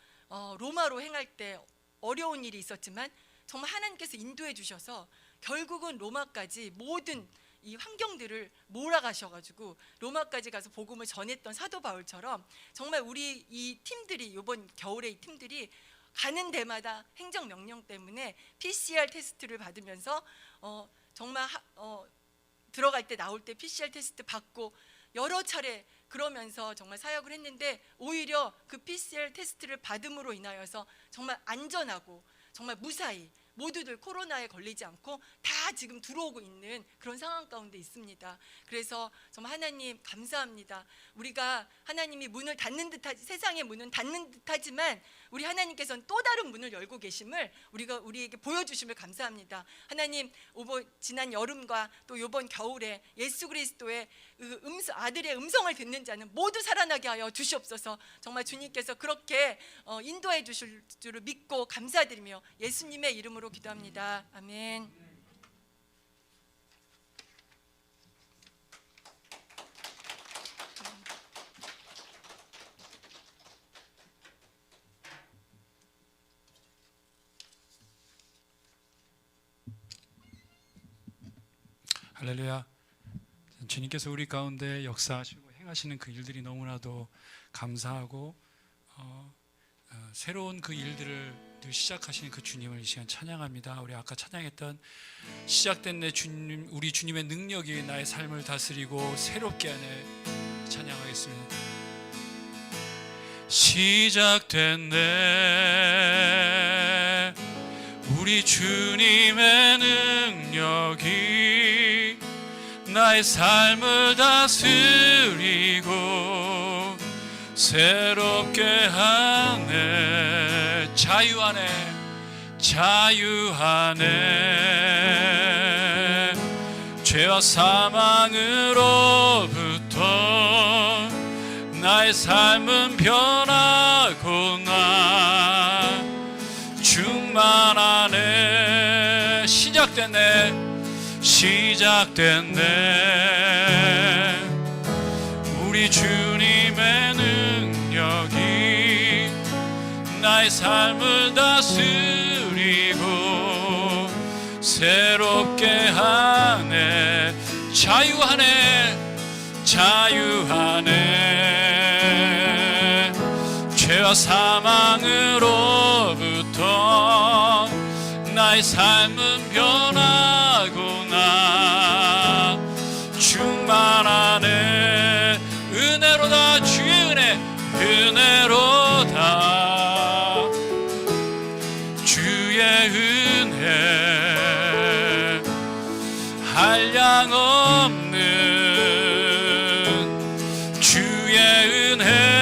로마로 행할 때 어려운 일이 있었지만 정말 하나님께서 인도해 주셔서 결국은 로마까지 모든 이 환경들을 몰아가셔가지고 로마까지 가서 복음을 전했던 사도 바울처럼 정말 우리 이 팀들이 이번 겨울에 이 팀들이 가는 데마다 행정명령 때문에 PCR 테스트를 받으면서 정말 들어갈 때 나올 때 PCR 테스트 받고 여러 차례 그러면서 정말 사역을 했는데, 오히려 그 PCR 테스트를 받음으로 인하여서 정말 안전하고 정말 무사히 모두들 코로나에 걸리지 않고 다 지금 들어오고 있는 그런 상황 가운데 있습니다. 그래서 정말 하나님 감사합니다. 우리가 하나님이 문을 닫는 듯하지, 세상의 문은 닫는 듯하지만 우리 하나님께서는 또 다른 문을 열고 계심을 우리에게 보여주심을 감사합니다. 하나님, 지난 여름과 또 이번 겨울에 예수 그리스도의 아들의 음성을 듣는 자는 모두 살아나게 하여 주시옵소서. 정말 주님께서 그렇게 인도해 주실 줄을 믿고 감사드리며 예수님의 이름으로 기도합니다. 아멘. 할렐루야. 주님께서 우리 가운데 역사하시고 행하시는 그 일들이 너무나도 감사하고 새로운 그 일들을 늘 시작하시는 그 주님을 이 시간 찬양합니다. 우리 아까 찬양했던 시작된 내 주님, 우리 주님의 능력이 나의 삶을 다스리고 새롭게 하네 찬양하겠습니다. 시작된 내 우리 주님의 능력이 나의 삶을 다스리고 새롭게 하네. 자유하네. 죄와 사망으로부터 나의 삶은 변하구나. 충만하네. 시작됐네. 우리 주님의 능력이 나의 삶을 다스리고 새롭게 하네. 자유하네. 죄와 사망으로부터 나의 삶은 변하구나. 충만하네. 은혜로다. 주의 은혜로다. 주의 은혜 한량 없는 주의 은혜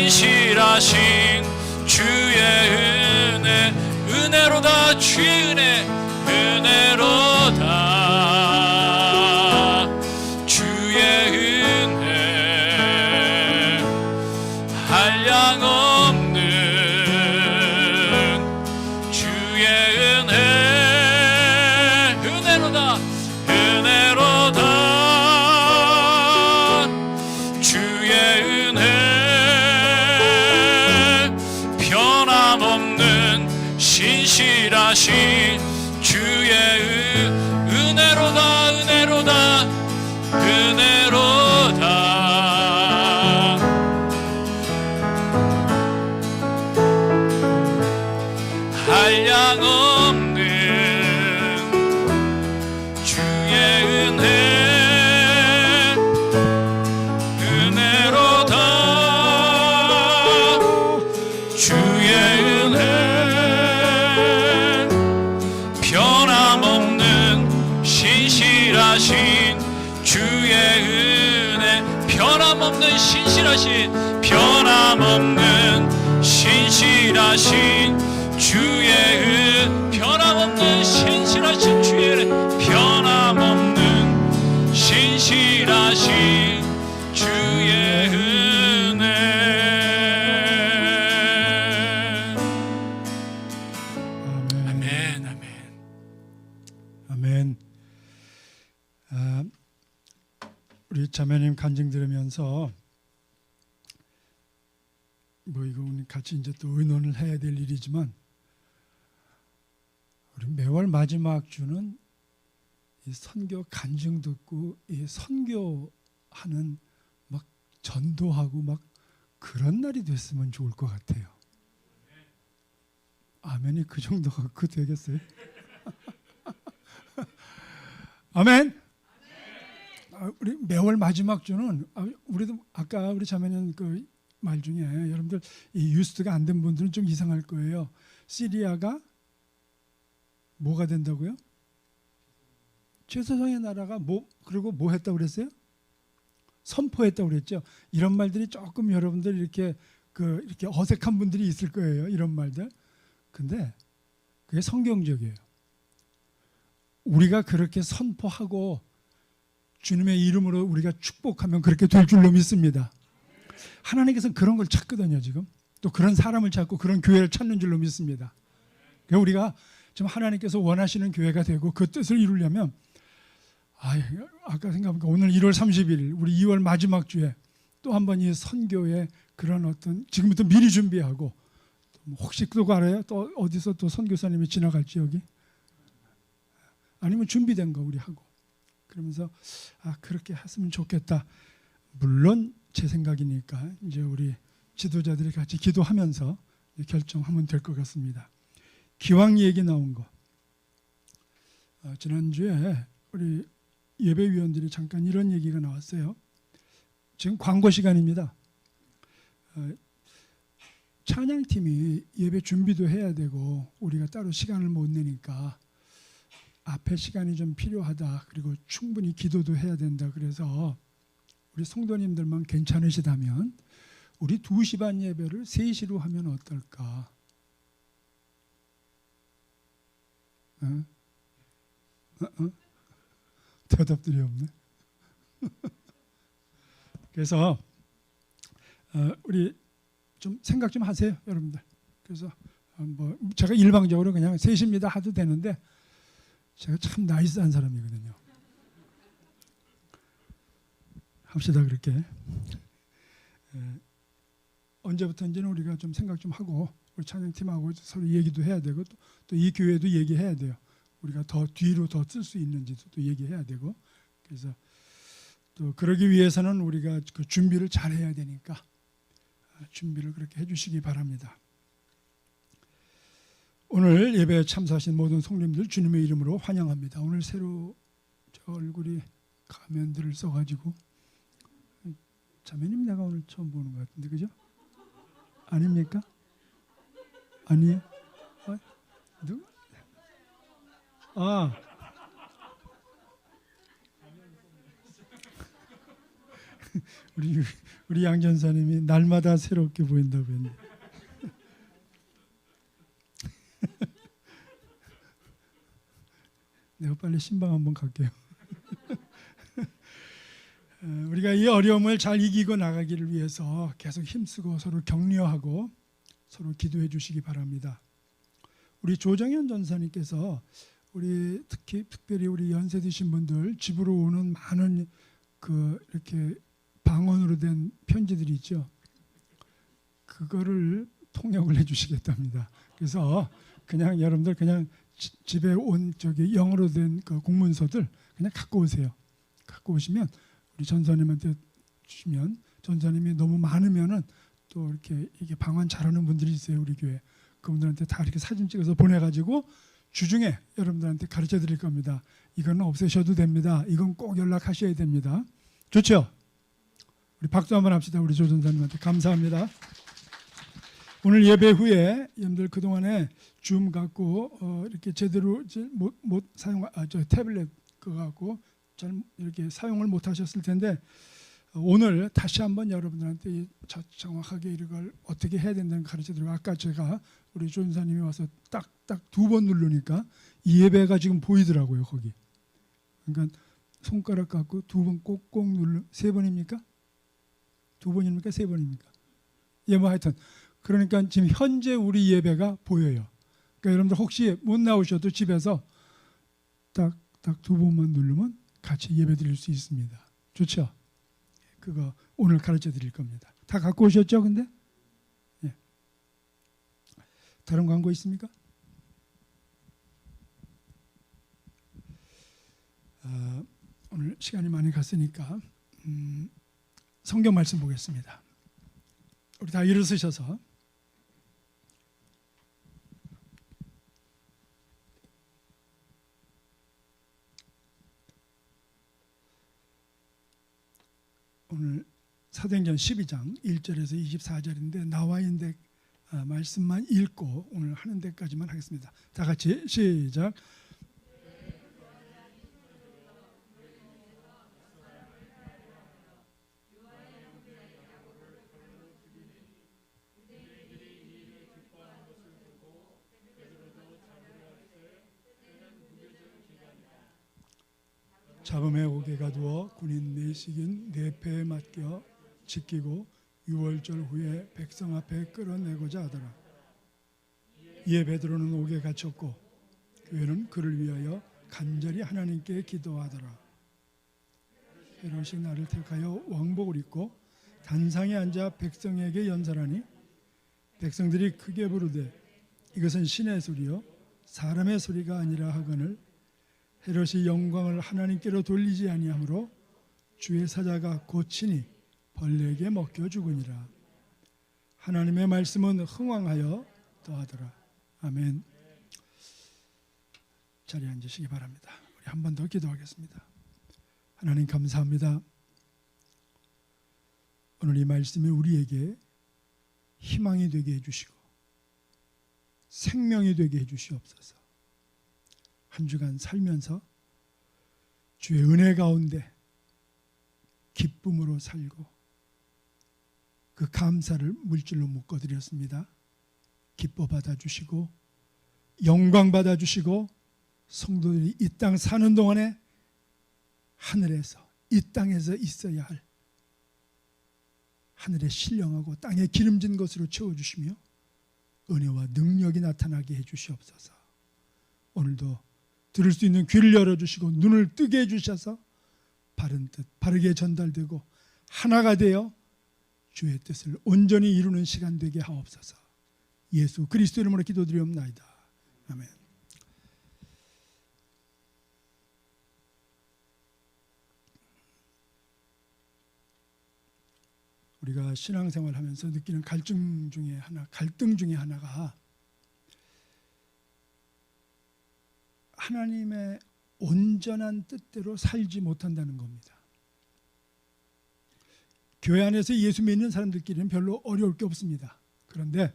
신실하신 주의 은혜. 은혜로다. 주의 은혜 은혜로다. 주의 은혜 한량 없는 주의 은혜. 은혜로다. 은혜로다. 주의 은혜 신실하신 주의 은혜로다. 은혜로다. 은혜로다. 한량 없는 주의 은혜 은혜로다. 주의 은혜 신실하신 주의 은혜. 변함없는 신실하신 변함없는 신실하신 주의 변함없는 신실하신 주의 은혜. 변함없는 신실하신 주의 은혜. 아멘. 아멘. 아멘. 우리 자매님 간증 들으면서 이거 우리 같이 이제 또 의논을 해야 될 일이지만 매월 마지막 주는 이 선교 간증 듣고 이 선교하는 막 전도하고 막 그런 날이 됐으면 좋을 것 같아요. 아멘이 그 정도 갖고 되겠어요? 아멘. 우리 매월 마지막 주는 우리도 아까 우리 자매는 그 말 중에 여러분들 이 유스트가 안 된 분들은 좀 이상할 거예요. 시리아가 뭐가 된다고요? 최소성의 나라가 그리고 뭐 했다고 그랬어요? 선포했다고 그랬죠. 이런 말들이 조금 여러분들 이렇게 어색한 분들이 있을 거예요. 이런 말들. 근데 그게 성경적이에요. 우리가 그렇게 선포하고 주님의 이름으로 우리가 축복하면 그렇게 될 줄로 믿습니다. 하나님께서는 그런 걸 찾거든요. 지금 또 그런 사람을 찾고 그런 교회를 찾는 줄로 믿습니다. 그러니까 우리가 지금 하나님께서 원하시는 교회가 되고 그 뜻을 이루려면 아까 생각해보니까 오늘 1월 30일 우리 2월 마지막 주에 또 한 번 이 선교의 그런 어떤 지금부터 미리 준비하고 혹시 또 알아요? 또 어디서 또 선교사님이 지나갈지 여기? 아니면 준비된 거 우리 하고 그러면서 그렇게 했으면 좋겠다. 물론 제 생각이니까 이제 우리 지도자들이 같이 기도하면서 결정하면 될 것 같습니다. 기왕 얘기 나온 거 지난주에 우리 예배위원들이 잠깐 이런 얘기가 나왔어요. 지금 광고 시간입니다. 찬양팀이 예배 준비도 해야 되고 우리가 따로 시간을 못 내니까 앞에 시간이 좀 필요하다. 그리고 충분히 기도도 해야 된다. 그래서 우리 성도님들만 괜찮으시다면 우리 2시 반 예배를 3시로 하면 어떨까? 대답들이 없네. 그래서 우리 좀 생각 좀 하세요, 여러분들. 그래서 뭐 제가 일방적으로 그냥 3시입니다 하도 되는데 제가 참 나이스한 사람이거든요. 합시다 그렇게. 언제부터인지는 우리가 좀 생각 좀 하고 우리 찬양팀하고 서로 얘기도 해야 되고 또 이 교회도 얘기해야 돼요. 우리가 더 뒤로 더 쓸 수 있는지도 또 얘기해야 되고 그래서 또 그러기 위해서는 우리가 그 준비를 잘 해야 되니까 준비를 그렇게 해주시기 바랍니다. 오늘 예배에 참석하신 모든 성도님들 주님의 이름으로 환영합니다. 오늘 새로 저 얼굴이 가면들을 써가지고 자매님 내가 오늘 처음 보는 것 같은데 그죠? 아닙니까? 아니에요? 누구? 우리 양 전사님이 날마다 새롭게 보인다고 했는데 내가 빨리 신방 한번 갈게요. 우리가 이 어려움을 잘 이기고 나가기를 위해서 계속 힘쓰고 서로 격려하고 서로 기도해 주시기 바랍니다. 우리 조정현 전사님께서 우리 특별히 우리 연세 드신 분들 집으로 오는 많은 이렇게 방언으로 된 편지들이 있죠. 그거를 통역을 해주시겠답니다. 그래서 그냥 여러분들 그냥 집에 온 영어로 된 그 공문서들 그냥 갖고 오세요. 갖고 오시면 우리 전사님한테 주시면 전사님이 너무 많으면은 또 이게 방언 잘하는 분들이 있어요 우리 교회. 그분들한테 다 이렇게 사진 찍어서 보내가지고 주중에 여러분들한테 가르쳐 드릴 겁니다. 이거는 없애셔도 됩니다. 이건 꼭 연락하셔야 됩니다. 좋죠? 우리 박수 한번 합시다. 우리 조 전사님한테 감사합니다. 오늘 예배 후에 여러분들 그동안에 줌 갖고 이렇게 제대로 못 사용 저 태블릿 그거 갖고 잘 이렇게 사용을 못 하셨을 텐데 오늘 다시 한번 여러분들한테 정확하게 이걸 어떻게 해야 된다는 거 가르쳐 드리고 아까 제가 우리 조 전사님이 와서 딱 2번 누르니까 이 예배가 지금 보이더라고요 거기. 그러니까 손가락 갖고 2번 꼭꼭 누르 3번입니까? 2번입니까? 3번입니까? 예, 뭐 하여튼 그러니까 지금 현재 우리 예배가 보여요. 그러니까 여러분들 혹시 못 나오셔도 집에서 딱 2번만 누르면 같이 예배 드릴 수 있습니다. 좋죠? 그거 오늘 가르쳐 드릴 겁니다. 다 갖고 오셨죠? 근데? 예. 다른 광고 있습니까? 오늘 시간이 많이 갔으니까 성경 말씀 보겠습니다. 우리 다 일어서셔서 오늘 사도행전 12장 1절에서 24절인데 나와 있는 말씀만 읽고 오늘 하는 데까지만 하겠습니다. 다 같이 시작. 잡음에 옥에 가두어 군인 내식인 네 패에 맡겨 지키고 6월절 후에 백성 앞에 끌어내고자 하더라. 이에 베드로는 옥에 갇혔고 교회는 그를 위하여 간절히 하나님께 기도하더라. 헤롯이 나를 택하여 왕복을 입고 단상에 앉아 백성에게 연설하니 백성들이 크게 부르되 이것은 신의 소리요 사람의 소리가 아니라 하거늘 헤롯이 영광을 하나님께로 돌리지 아니하므로 주의 사자가 고치니 벌레에게 먹혀 죽으니라. 하나님의 말씀은 흥왕하여 더하더라. 아멘. 자리에 앉으시기 바랍니다. 우리 한 번 더 기도하겠습니다. 하나님 감사합니다. 오늘 이 말씀이 우리에게 희망이 되게 해주시고 생명이 되게 해주시옵소서. 한 주간 살면서 주의 은혜 가운데 기쁨으로 살고 그 감사를 물질로 묶어드렸습니다. 기뻐 받아주시고 영광 받아주시고 성도들이 이 땅 사는 동안에 하늘에서 이 땅에서 있어야 할 하늘에 신령하고 땅에 기름진 것으로 채워주시며 은혜와 능력이 나타나게 해주시옵소서. 오늘도 들을 수 있는 귀를 열어주시고 눈을 뜨게 해주셔서 바른 뜻 바르게 전달되고 하나가 되어 주의 뜻을 온전히 이루는 시간 되게 하옵소서. 예수 그리스도 이름으로 기도드리옵나이다. 아멘. 우리가 신앙생활하면서 느끼는 갈등 중에 하나가 하나님의 온전한 뜻대로 살지 못한다는 겁니다. 교회 안에서 예수 믿는 사람들끼리는 별로 어려울 게 없습니다. 그런데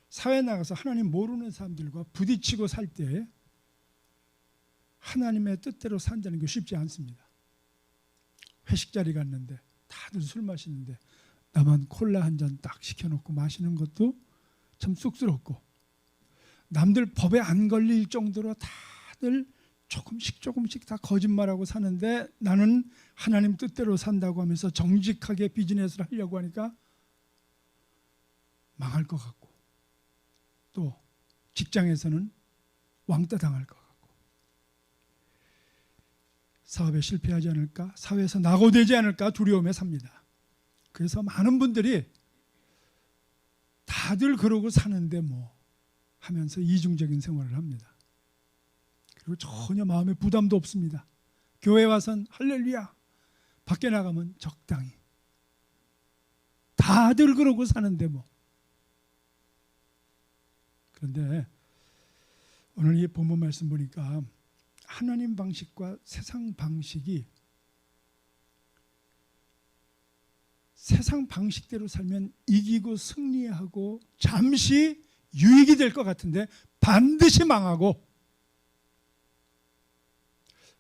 사회에 나가서 하나님 모르는 사람들과 부딪히고 살 때 하나님의 뜻대로 산다는 게 쉽지 않습니다. 회식 자리 갔는데 다들 술 마시는데 나만 콜라 한 잔 딱 시켜놓고 마시는 것도 참 쑥스럽고 남들 법에 안 걸릴 정도로 다들 조금씩 다 거짓말하고 사는데 나는 하나님 뜻대로 산다고 하면서 정직하게 비즈니스를 하려고 하니까 망할 것 같고 또 직장에서는 왕따 당할 것 같고 사업에 실패하지 않을까 사회에서 낙오되지 않을까 두려움에 삽니다. 그래서 많은 분들이 다들 그러고 사는데 뭐 하면서 이중적인 생활을 합니다. 그리고 전혀 마음에 부담도 없습니다. 교회 와선 할렐루야, 밖에 나가면 적당히. 다들 그러고 사는데 뭐. 그런데 오늘 이 본문 말씀 보니까 하나님 방식과 세상 방식이 세상 방식대로 살면 이기고 승리하고 잠시 유익이 될 것 같은데 반드시 망하고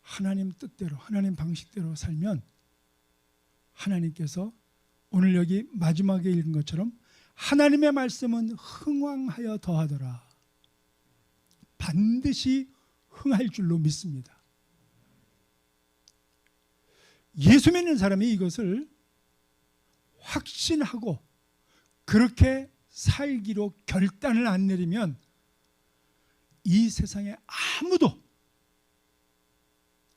하나님 뜻대로 하나님 방식대로 살면 하나님께서 오늘 여기 마지막에 읽은 것처럼 하나님의 말씀은 흥왕하여 더하더라. 반드시 흥할 줄로 믿습니다. 예수 믿는 사람이 이것을 확신하고 그렇게 살기로 결단을 안 내리면 이 세상에 아무도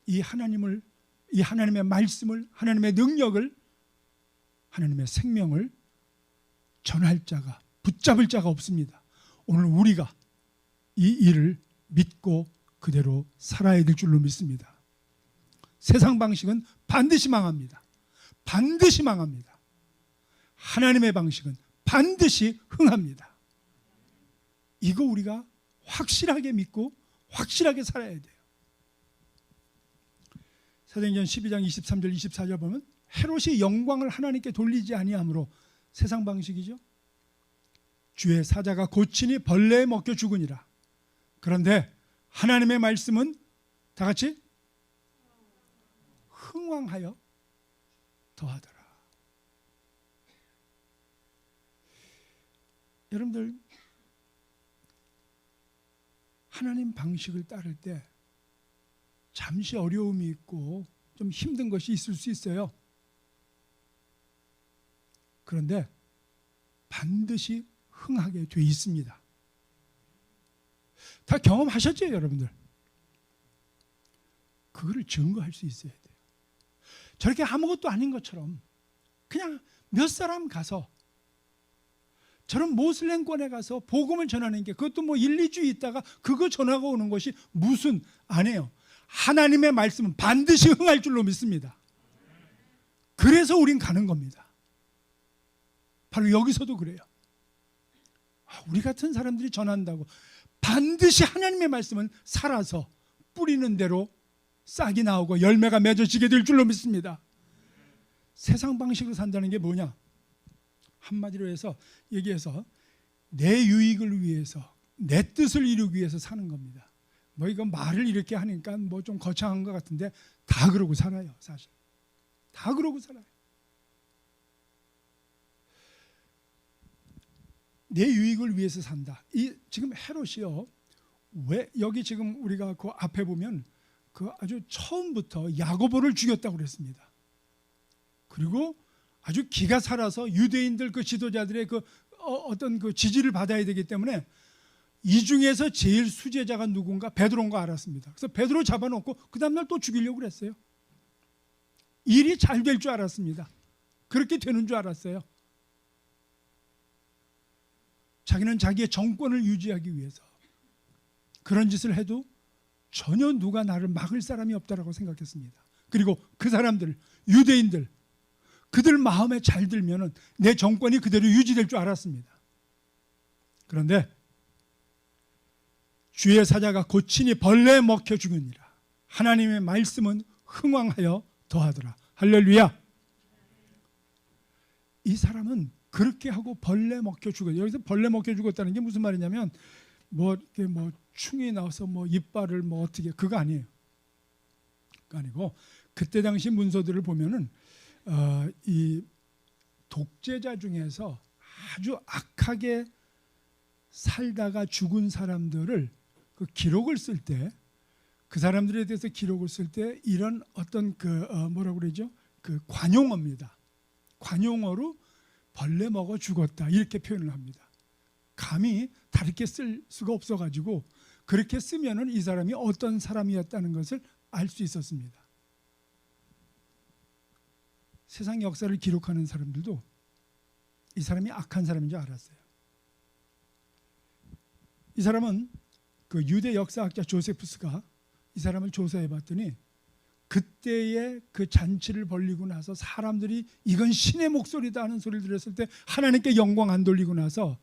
이 하나님의 말씀을, 하나님의 능력을, 하나님의 생명을 전할 자가, 붙잡을 자가 없습니다. 오늘 우리가 이 일을 믿고 그대로 살아야 될 줄로 믿습니다. 세상 방식은 반드시 망합니다. 반드시 망합니다. 하나님의 방식은 반드시 흥합니다. 이거 우리가 확실하게 믿고 확실하게 살아야 돼요. 사도행전 12장 23절 24절 보면 헤롯이 영광을 하나님께 돌리지 아니하므로 세상 방식이죠. 주의 사자가 고치니 벌레에 먹혀 죽으니라. 그런데 하나님의 말씀은 다 같이 흥왕하여 더하더라. 여러분들 하나님 방식을 따를 때 잠시 어려움이 있고 좀 힘든 것이 있을 수 있어요. 그런데 반드시 흥하게 돼 있습니다. 다 경험하셨죠, 여러분들? 그거를 증거할 수 있어야 돼요. 저렇게 아무것도 아닌 것처럼 그냥 몇 사람 가서 저런 모슬렘권에 가서 복음을 전하는 게 그것도 뭐 1, 2주 있다가 그거 전하고 오는 것이 무슨 아니에요. 하나님의 말씀은 반드시 흥할 줄로 믿습니다. 그래서 우린 가는 겁니다. 바로 여기서도 그래요. 우리 같은 사람들이 전한다고 반드시 하나님의 말씀은 살아서 뿌리는 대로 싹이 나오고 열매가 맺어지게 될 줄로 믿습니다. 세상 방식으로 산다는 게 뭐냐? 한마디로 해서 얘기해서 내 유익을 위해서 내 뜻을 이루기 위해서 사는 겁니다. 뭐 이거 말을 이렇게 하니까 뭐 좀 거창한 것 같은데 다 그러고 살아요. 사실 다 그러고 살아요. 내 유익을 위해서 산다. 이 지금 헤롯이요. 왜 여기 지금 우리가 그 앞에 보면 그 아주 처음부터 야고보를 죽였다고 그랬습니다. 그리고 아주 기가 살아서 유대인들 그 지도자들의 그 어떤 그 지지를 받아야 되기 때문에 이 중에서 제일 수제자가 누군가 베드로인 거 알았습니다. 그래서 베드로 잡아놓고 그 다음날 또 죽이려고 그랬어요. 일이 잘 될 줄 알았습니다. 그렇게 되는 줄 알았어요. 자기는 자기의 정권을 유지하기 위해서 그런 짓을 해도 전혀 누가 나를 막을 사람이 없다라고 생각했습니다. 그리고 그 사람들, 유대인들, 그들 마음에 잘 들면은 내 정권이 그대로 유지될 줄 알았습니다. 그런데 주의 사자가 고치니 벌레에 먹혀 죽으니라. 하나님의 말씀은 흥왕하여 더하더라. 할렐루야. 이 사람은 그렇게 하고 벌레 먹혀 죽어요. 여기서 벌레 먹혀 죽었다는 게 무슨 말이냐면 뭐 이렇게 뭐 충이 나와서 뭐 이빨을 뭐 어떻게 그거 아니에요. 그거 아니고 그때 당시 문서들을 보면은 이 독재자 중에서 아주 악하게 살다가 죽은 사람들을 그 기록을 쓸 때 그 사람들에 대해서 기록을 쓸 때 이런 어떤 그 뭐라고 그러죠? 그 관용어입니다. 관용어로 벌레 먹어 죽었다 이렇게 표현을 합니다. 감히 다르게 쓸 수가 없어가지고 그렇게 쓰면은 이 사람이 어떤 사람이었다는 것을 알 수 있었습니다. 세상 역사를 기록하는 사람들도 이 사람이 악한 사람인 줄 알았어요. 이 사람은 그 유대 역사학자 조세푸스가 이 사람을 조사해 봤더니 그때의 그 잔치를 벌리고 나서 사람들이 이건 신의 목소리다 하는 소리를 들었을 때 하나님께 영광 안 돌리고 나서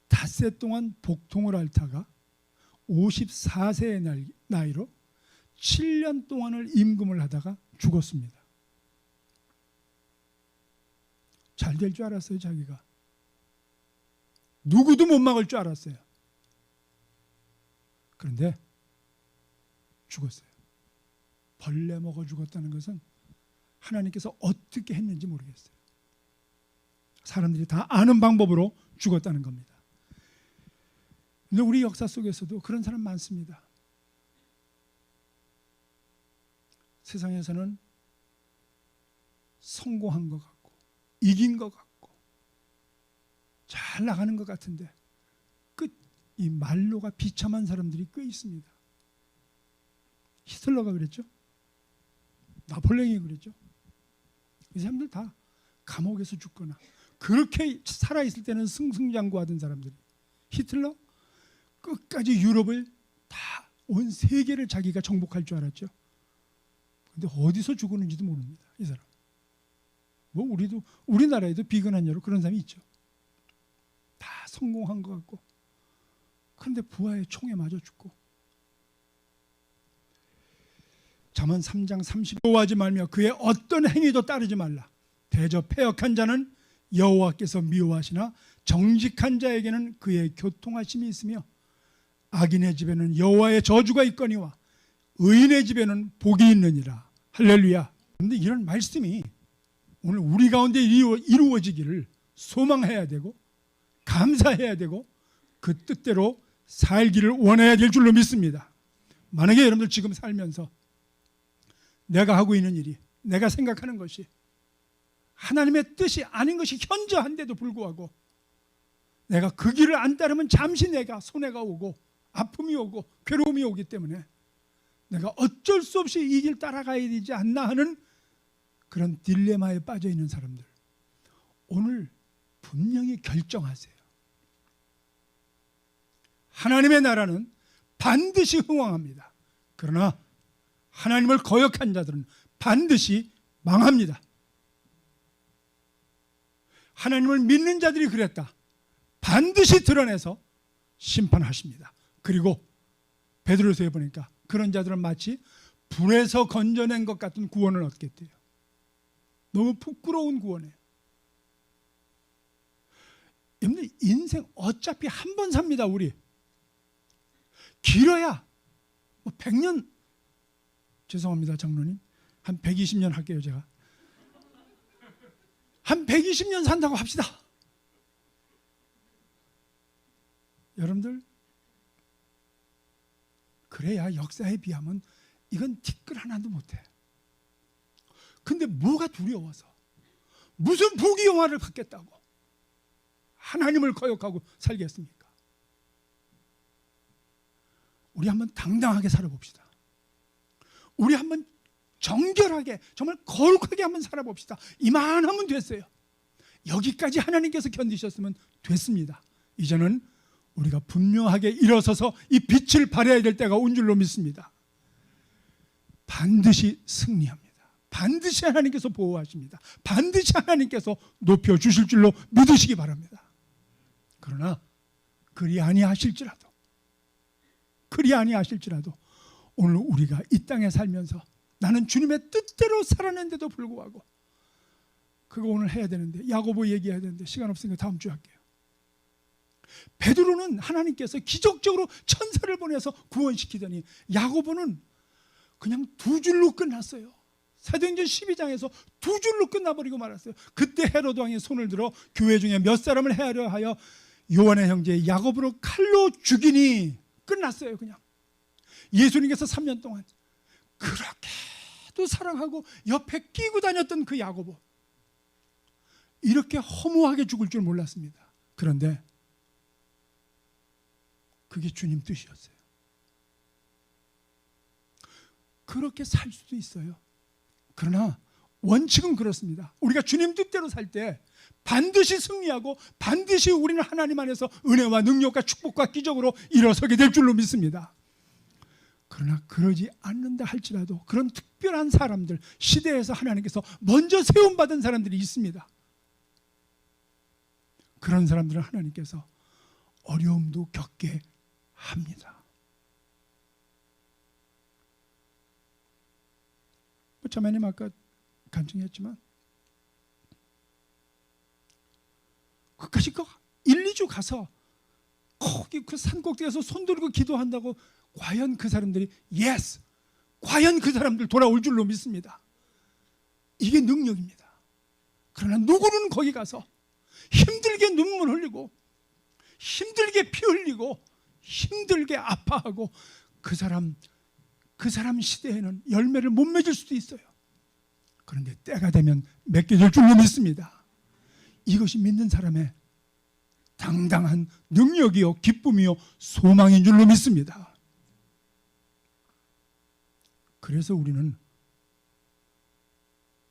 닷새 동안 복통을 앓다가 54세의 나이로 7년 동안을 임금을 하다가 죽었습니다. 잘 될 줄 알았어요. 자기가 누구도 못 막을 줄 알았어요. 그런데 죽었어요. 벌레 먹어 죽었다는 것은 하나님께서 어떻게 했는지 모르겠어요. 사람들이 다 아는 방법으로 죽었다는 겁니다. 근데 우리 역사 속에서도 그런 사람 많습니다. 세상에서는 성공한 것 같고 이긴 것 같고 잘 나가는 것 같은데 이 말로가 비참한 사람들이 꽤 있습니다. 히틀러가 그랬죠. 나폴레옹이 그랬죠. 이 사람들 다 감옥에서 죽거나 그렇게 살아있을 때는 승승장구하던 사람들이 히틀러 끝까지 유럽을 다 온 세계를 자기가 정복할 줄 알았죠. 근데 어디서 죽었는지도 모릅니다. 이 사람. 뭐 우리나라에도 비근한 여로 그런 사람이 있죠. 다 성공한 것 같고, 그런데 부하의 총에 맞아 죽고. 잠언 3장 30. 여호와하지 말며 그의 어떤 행위도 따르지 말라. 대저 패역한 자는 여호와께서 미워하시나 정직한 자에게는 그의 교통하심이 있으며 악인의 집에는 여호와의 저주가 있거니와 의인의 집에는 복이 있느니라. 할렐루야. 그런데 이런 말씀이 오늘 우리 가운데 이루어지기를 소망해야 되고 감사해야 되고 그 뜻대로 살기를 원해야 될 줄로 믿습니다. 만약에 여러분들 지금 살면서 내가 하고 있는 일이, 내가 생각하는 것이 하나님의 뜻이 아닌 것이 현저한데도 불구하고 내가 그 길을 안 따르면 잠시 내가 손해가 오고 아픔이 오고 괴로움이 오기 때문에 내가 어쩔 수 없이 이 길 따라가야 되지 않나 하는 그런 딜레마에 빠져 있는 사람들, 오늘 분명히 결정하세요. 하나님의 나라는 반드시 흥왕합니다. 그러나 하나님을 거역한 자들은 반드시 망합니다. 하나님을 믿는 자들이 그랬다. 반드시 드러내서 심판하십니다. 그리고 베드로서에 보니까 그런 자들은 마치 불에서 건져낸 것 같은 구원을 얻겠대요. 너무 부끄러운 구원이에요. 여러분들 인생 어차피 한 번 삽니다. 우리 길어야 100년, 죄송합니다 장로님, 한 120년 할게요. 제가 한 120년 산다고 합시다. 여러분들 그래야 역사에 비하면 이건 티끌 하나도 못해. 근데 뭐가 두려워서, 무슨 부귀영화를 받겠다고 하나님을 거역하고 살겠습니까? 우리 한번 당당하게 살아봅시다. 우리 한번 정결하게, 정말 거룩하게 한번 살아봅시다. 이만하면 됐어요. 여기까지 하나님께서 견디셨으면 됐습니다. 이제는 우리가 분명하게 일어서서 이 빛을 발해야 될 때가 온 줄로 믿습니다. 반드시 승리합니다. 반드시 하나님께서 보호하십니다. 반드시 하나님께서 높여주실 줄로 믿으시기 바랍니다. 그러나 그리 아니하실지라도 오늘 우리가 이 땅에 살면서 나는 주님의 뜻대로 살아낸데도 불구하고, 그거 오늘 해야 되는데, 야고보 얘기해야 되는데 시간 없으니까 다음 주에 할게요. 베드로는 하나님께서 기적적으로 천사를 보내서 구원시키더니 야고보는 그냥 2줄로 끝났어요. 사도행전 12장에서 2줄로 끝나버리고 말았어요. 그때 헤로드 왕이 손을 들어 교회 중에 몇 사람을 해하려 하여 요한의 형제 야고보를 칼로 죽이니 끝났어요. 그냥 예수님께서 3년 동안 그렇게도 사랑하고 옆에 끼고 다녔던 그 야고보, 이렇게 허무하게 죽을 줄 몰랐습니다. 그런데 그게 주님 뜻이었어요. 그렇게 살 수도 있어요. 그러나 원칙은 그렇습니다. 우리가 주님 뜻대로 살 때 반드시 승리하고 반드시 우리는 하나님 안에서 은혜와 능력과 축복과 기적으로 일어서게 될 줄로 믿습니다. 그러나 그러지 않는다 할지라도 그런 특별한 사람들, 시대에서 하나님께서 먼저 세움받은 사람들이 있습니다. 그런 사람들은 하나님께서 어려움도 겪게 합니다. 자매님 아까 간증했지만 끝까지 1, 2주 가서 거기 그 산꼭대기에서 손 들고 기도한다고 과연 그 사람들이 과연 그 사람들 돌아올 줄로 믿습니다. 이게 능력입니다. 그러나 누구는 거기 가서 힘들게 눈물 흘리고 힘들게 피 흘리고 힘들게 아파하고 그 사람 시대에는 열매를 못 맺을 수도 있어요. 그런데 때가 되면 맺게 될 줄로 믿습니다. 이것이 믿는 사람의 당당한 능력이요 기쁨이요 소망인 줄로 믿습니다. 그래서 우리는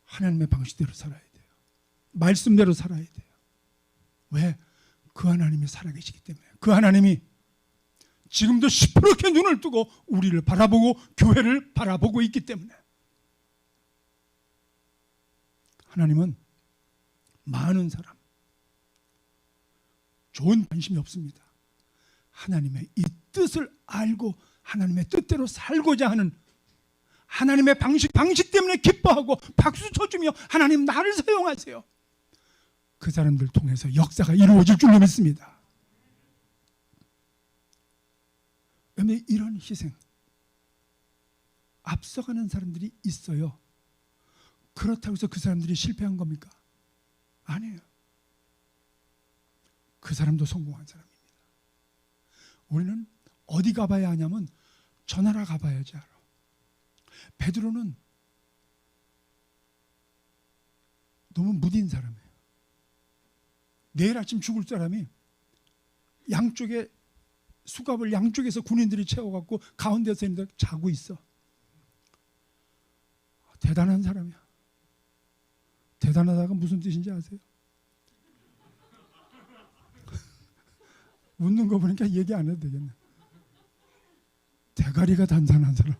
하나님의 방식대로 살아야 돼요. 말씀대로 살아야 돼요. 왜? 그 하나님이 살아계시기 때문에. 그 하나님이 지금도 시퍼렇게 눈을 뜨고 우리를 바라보고 교회를 바라보고 있기 때문에. 하나님은 많은 사람, 좋은 관심이 없습니다. 하나님의 이 뜻을 알고 하나님의 뜻대로 살고자 하는, 하나님의 방식 때문에 기뻐하고 박수 쳐주며 하나님 나를 사용하세요, 그 사람들 통해서 역사가 이루어질 줄로 믿습니다. 그런데 이런 희생, 앞서가는 사람들이 있어요. 그렇다고 해서 그 사람들이 실패한 겁니까? 아니에요. 그 사람도 성공한 사람입니다. 우리는 어디 가봐야 하냐면 저 나라 가봐야지 알아. 베드로는 너무 무딘 사람이에요. 내일 아침 죽을 사람이 양쪽에 수갑을 양쪽에서 군인들이 채워갖고 가운데서 있는데 자고 있어. 대단한 사람이야. 대단하다가 무슨 뜻인지 아세요? 웃는 거 보니까 얘기 안 해도 되겠네. 대가리가 단단한 사람.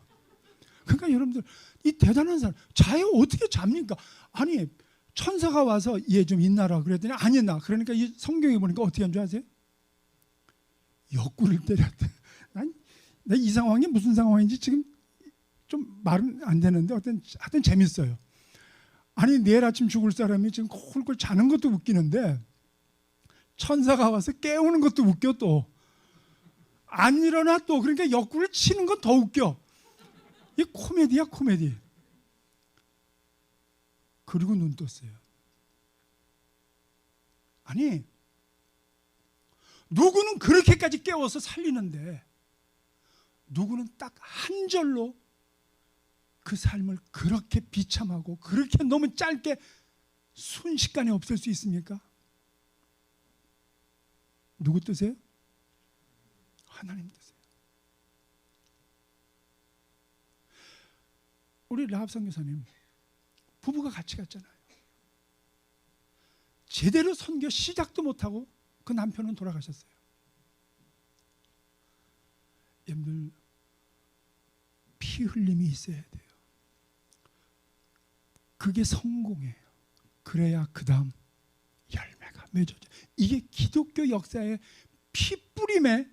그러니까 여러분들, 이 대단한 사람 자요 어떻게 잡니까? 아니, 천사가 와서 얘 좀 있나라 그랬더니 안 있나. 그러니까 이 성경에 보니까 어떻게 한 줄 아세요? 옆구리를 때렸대. 난 이 상황이 무슨 상황인지 지금 좀 말은 안 되는데 하여튼 재밌어요. 아니, 내일 아침 죽을 사람이 지금 콜콜 자는 것도 웃기는데 천사가 와서 깨우는 것도 웃겨. 또 안 일어나. 또 그러니까 옆구리를 치는 건 더 웃겨. 이 코미디야, 코미디. 그리고 눈 떴어요. 아니, 누구는 그렇게까지 깨워서 살리는데 누구는 딱 한 절로 그 삶을 그렇게 비참하고 그렇게 너무 짧게 순식간에 없앨 수 있습니까? 누구 뜻이에요? 하나님 뜻이에요. 우리 라합 선교사님 부부가 같이 갔잖아요. 제대로 선교 시작도 못하고 그 남편은 돌아가셨어요. 여러분들, 피 흘림이 있어야 돼요. 그게 성공이에요. 그래야 그 다음 열매가 맺어져. 이게 기독교 역사의 피 뿌림의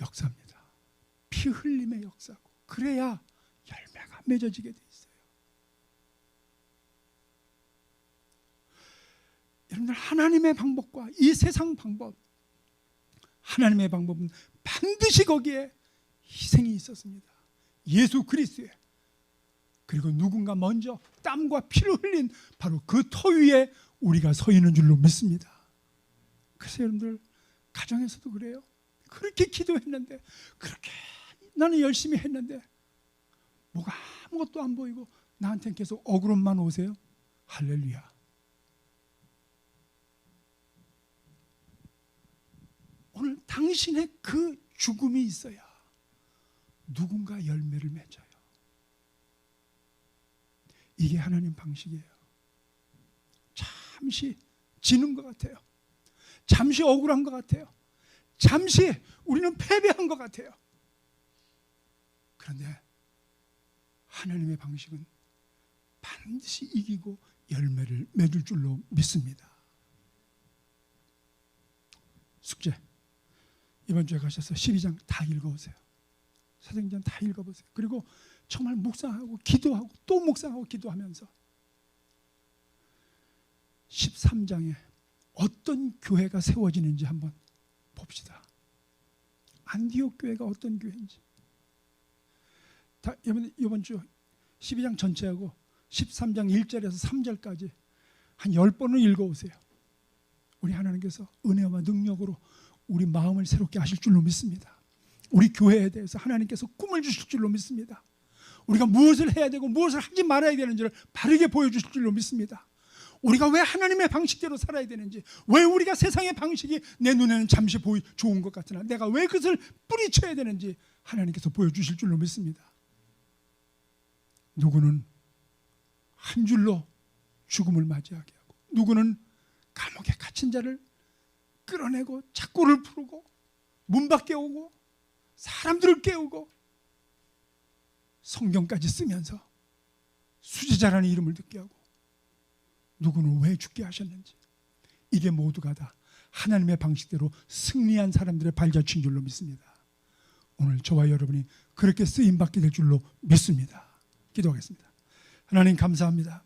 역사입니다. 피 흘림의 역사고, 그래야 열매가 맺어지게 돼 있어요. 여러분들, 하나님의 방법과 이 세상 방법, 하나님의 방법은 반드시 거기에 희생이 있었습니다. 예수 그리스도의, 그리고 누군가 먼저 땀과 피를 흘린 바로 그 터 위에 우리가 서 있는 줄로 믿습니다. 그래서 여러분들, 가정에서도 그래요. 그렇게 기도했는데, 그렇게 나는 열심히 했는데 뭐가 아무것도 안 보이고 나한테는 계속 억울함만 오세요. 할렐루야. 오늘 당신의 그 죽음이 있어야 누군가 열매를 맺어요. 이게 하나님 방식이에요. 잠시 지는 것 같아요. 잠시 억울한 것 같아요. 잠시 우리는 패배한 것 같아요. 그런데 하나님의 방식은 반드시 이기고 열매를 맺을 줄로 믿습니다. 숙제, 이번 주에 가셔서 12장 다 읽어보세요. 사도행전 다 읽어보세요. 그리고 정말 묵상하고 기도하고 또 묵상하고 기도하면서 13장에 어떤 교회가 세워지는지 한번 봅시다. 안디옥 교회가 어떤 교회인지. 이번 주 12장 전체하고 13장 1절에서 3절까지 한 10번을 읽어오세요. 우리 하나님께서 은혜와 능력으로 우리 마음을 새롭게 하실 줄로 믿습니다. 우리 교회에 대해서 하나님께서 꿈을 주실 줄로 믿습니다. 우리가 무엇을 해야 되고 무엇을 하지 말아야 되는지를 바르게 보여주실 줄로 믿습니다. 우리가 왜 하나님의 방식대로 살아야 되는지, 왜 우리가 세상의 방식이 내 눈에는 잠시 좋은 것 같으나 내가 왜 그것을 뿌리쳐야 되는지 하나님께서 보여주실 줄로 믿습니다. 누구는 한 줄로 죽음을 맞이하게 하고, 누구는 감옥에 갇힌 자를 끌어내고 착고를 풀고 문 밖에 오고 사람들을 깨우고 성경까지 쓰면서 수제자라는 이름을 듣게 하고 누구는 왜 죽게 하셨는지, 이게 모두가 다 하나님의 방식대로 승리한 사람들의 발자취인 줄로 믿습니다. 오늘 저와 여러분이 그렇게 쓰임받게 될 줄로 믿습니다. 기도하겠습니다. 하나님 감사합니다.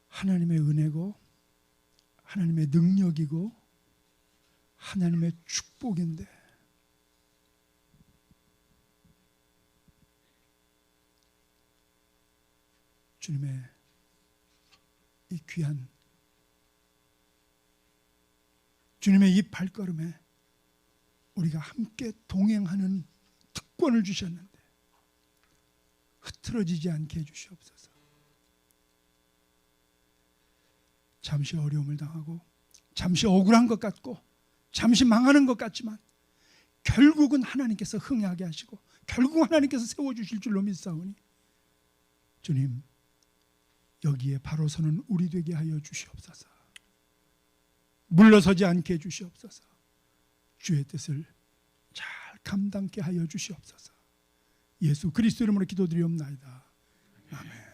하나님의 은혜고 하나님의 능력이고 하나님의 축복인데 주님의 이 귀한 주님의 이 발걸음에 우리가 함께 동행하는 특권을 주셨는데 흐트러지지 않게 해주시옵소서. 잠시 어려움을 당하고 잠시 억울한 것 같고 잠시 망하는 것 같지만 결국은 하나님께서 흥하게 하시고 결국 하나님께서 세워주실 줄로 믿사오니 주님, 여기에 바로 서는 우리 되게 하여 주시옵소서. 물러서지 않게 해주시옵소서. 주의 뜻을 잘 감당케 하여 주시옵소서. 예수 그리스도 이름으로 기도드리옵나이다. 아멘.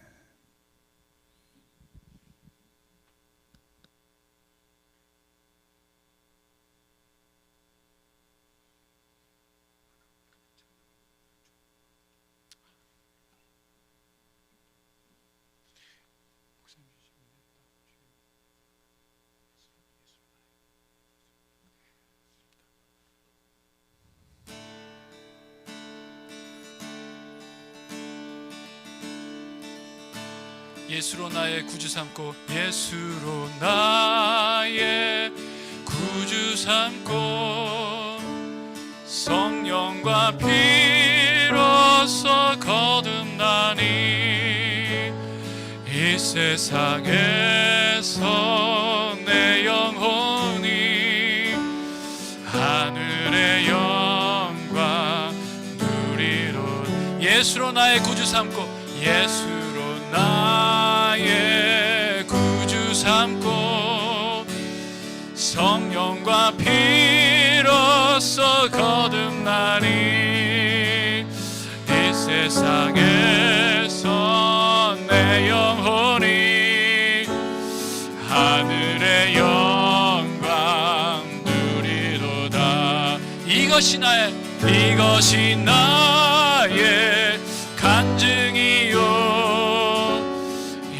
예수로 나의 구주 삼고 예수로 나의 구주 삼고 성령과 피로써 거듭나니 이 세상에서 내 영혼이 하늘의 영광 누리로 예수로 나의 구주 삼고 예수로 나의 구주 삼고 성령과 피로써 거듭나니 이 세상에서 내 영혼이 하늘의 영광 누리도다. 이것이 나의 간증이요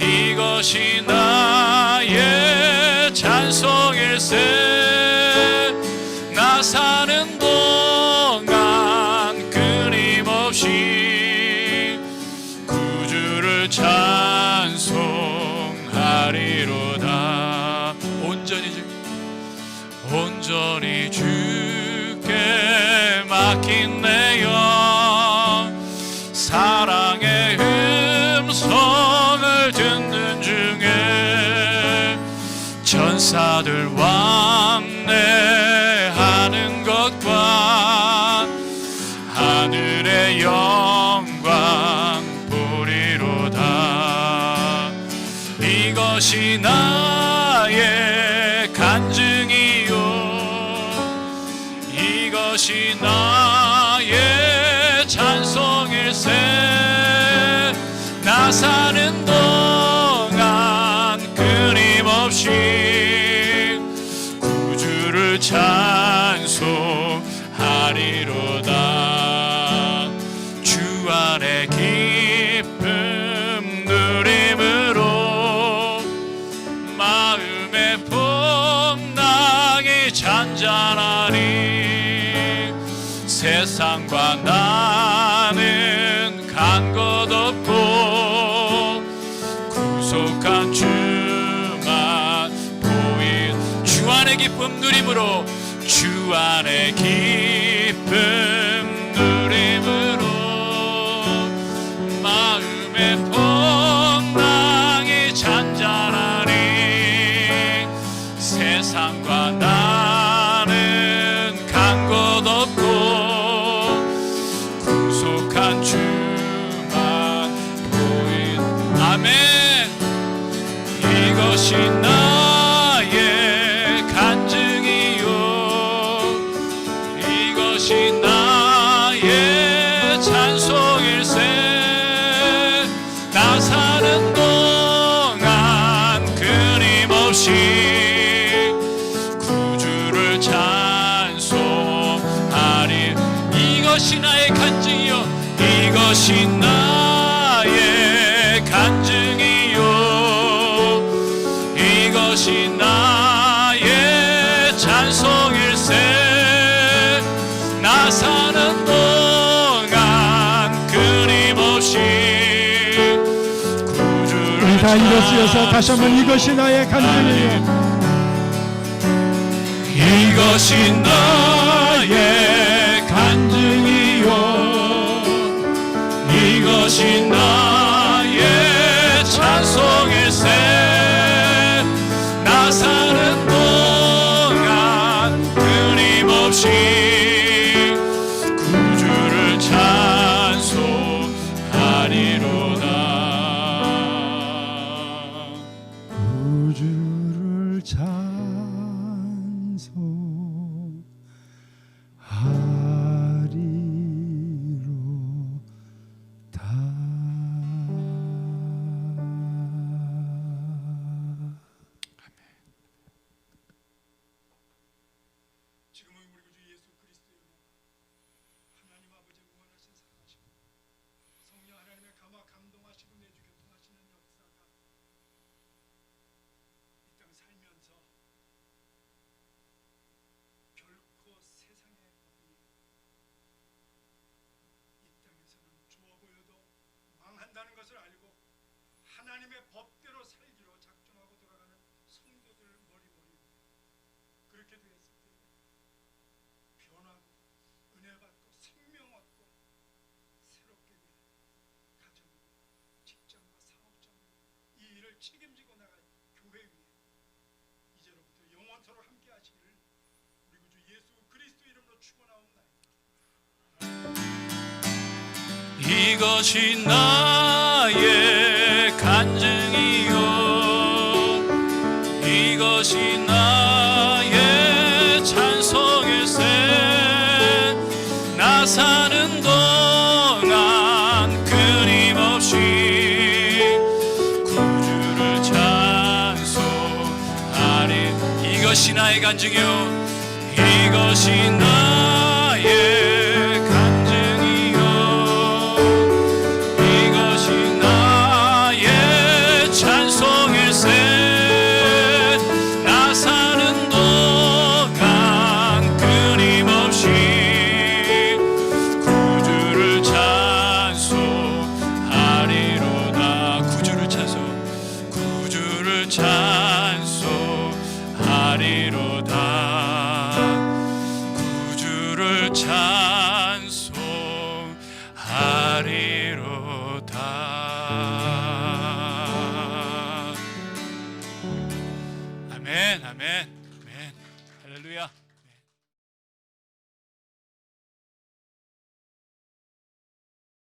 이것이 나의 찬송일세. 나 사는 동안 끊임없이 구주를 찬송하리로다. 온전히 주께 맡긴 내 영 사랑의 음성을 듣는 중에 천사들 왕래하는 것과 하늘의 영광 보리로다. 이것이 나의 간증이요 이것이 나의 찬송일세. 나 사는 동안 끊임없이 구주를 찬송하리로다. 주 안에 기쁨 누림으로 마음의 풍랑이 잔잔하니 세상과 나는 간 것 없고 구속한 주만 보인 주 안의 기쁨 누림으로 주 안의 기쁨 누림으로 마음의 풍랑이 잔잔하니 세상과 나는 간 것 없고 구속한 주만 보인 아멘. 이것이 나의 간증이요 이것이 나의 찬송일세. 나 사는 곳 찬송하리. 이것이 나의 간증이요, 이것이 나의 간증이요, 이것이 나의 찬송일세. 나 사는 동안 끊임없이 구주를 우리 다 일어서서 다시 한번 이것이 나의 간증이에요. 이것이 나의 간증이요, 이것이 나의 찬송일세. 나 사는 동안 끊임없이 구주를 찬송하리로다. 구주를 지금은 우리 구주 예수 그리스도의 하나님 아버지 무한하신 사랑하시고 성령 하나님의 감화 감동하시고 내주 교통하시는 역사가 이 땅 살면서 결코 세상의 법이 이 땅에서는 좋아 보여도 망한다는 것을 알고 하나님의 법대로 살기로 작정하고 돌아가는 성도들 머리머리 그렇게 되었을 때 변하고 은혜 받고 생명 얻고 새롭게 된 가정과 직장과 사업장과 이 일을 책임지고 나갈 교회 위에 이제로부터 영원토록 함께 하시기를 우리 구주 예수 그리스도 이름으로 축원하옵나이다. 이것이 나의 간증이요, 이것이 나의 찬송일세. 나 사는 동안 끊임없이 구주를 찬송하리. 이것이 나의 간증이요, 이것이 나의 간증이요, 이것이 나의 찬송일세. 나 사는 동안 끊임없이 구주를 찬송하리로다. 구주를 찬송, 구주를 찬송하리로다. 구주를 찬송하리로다. 아멘, 아멘.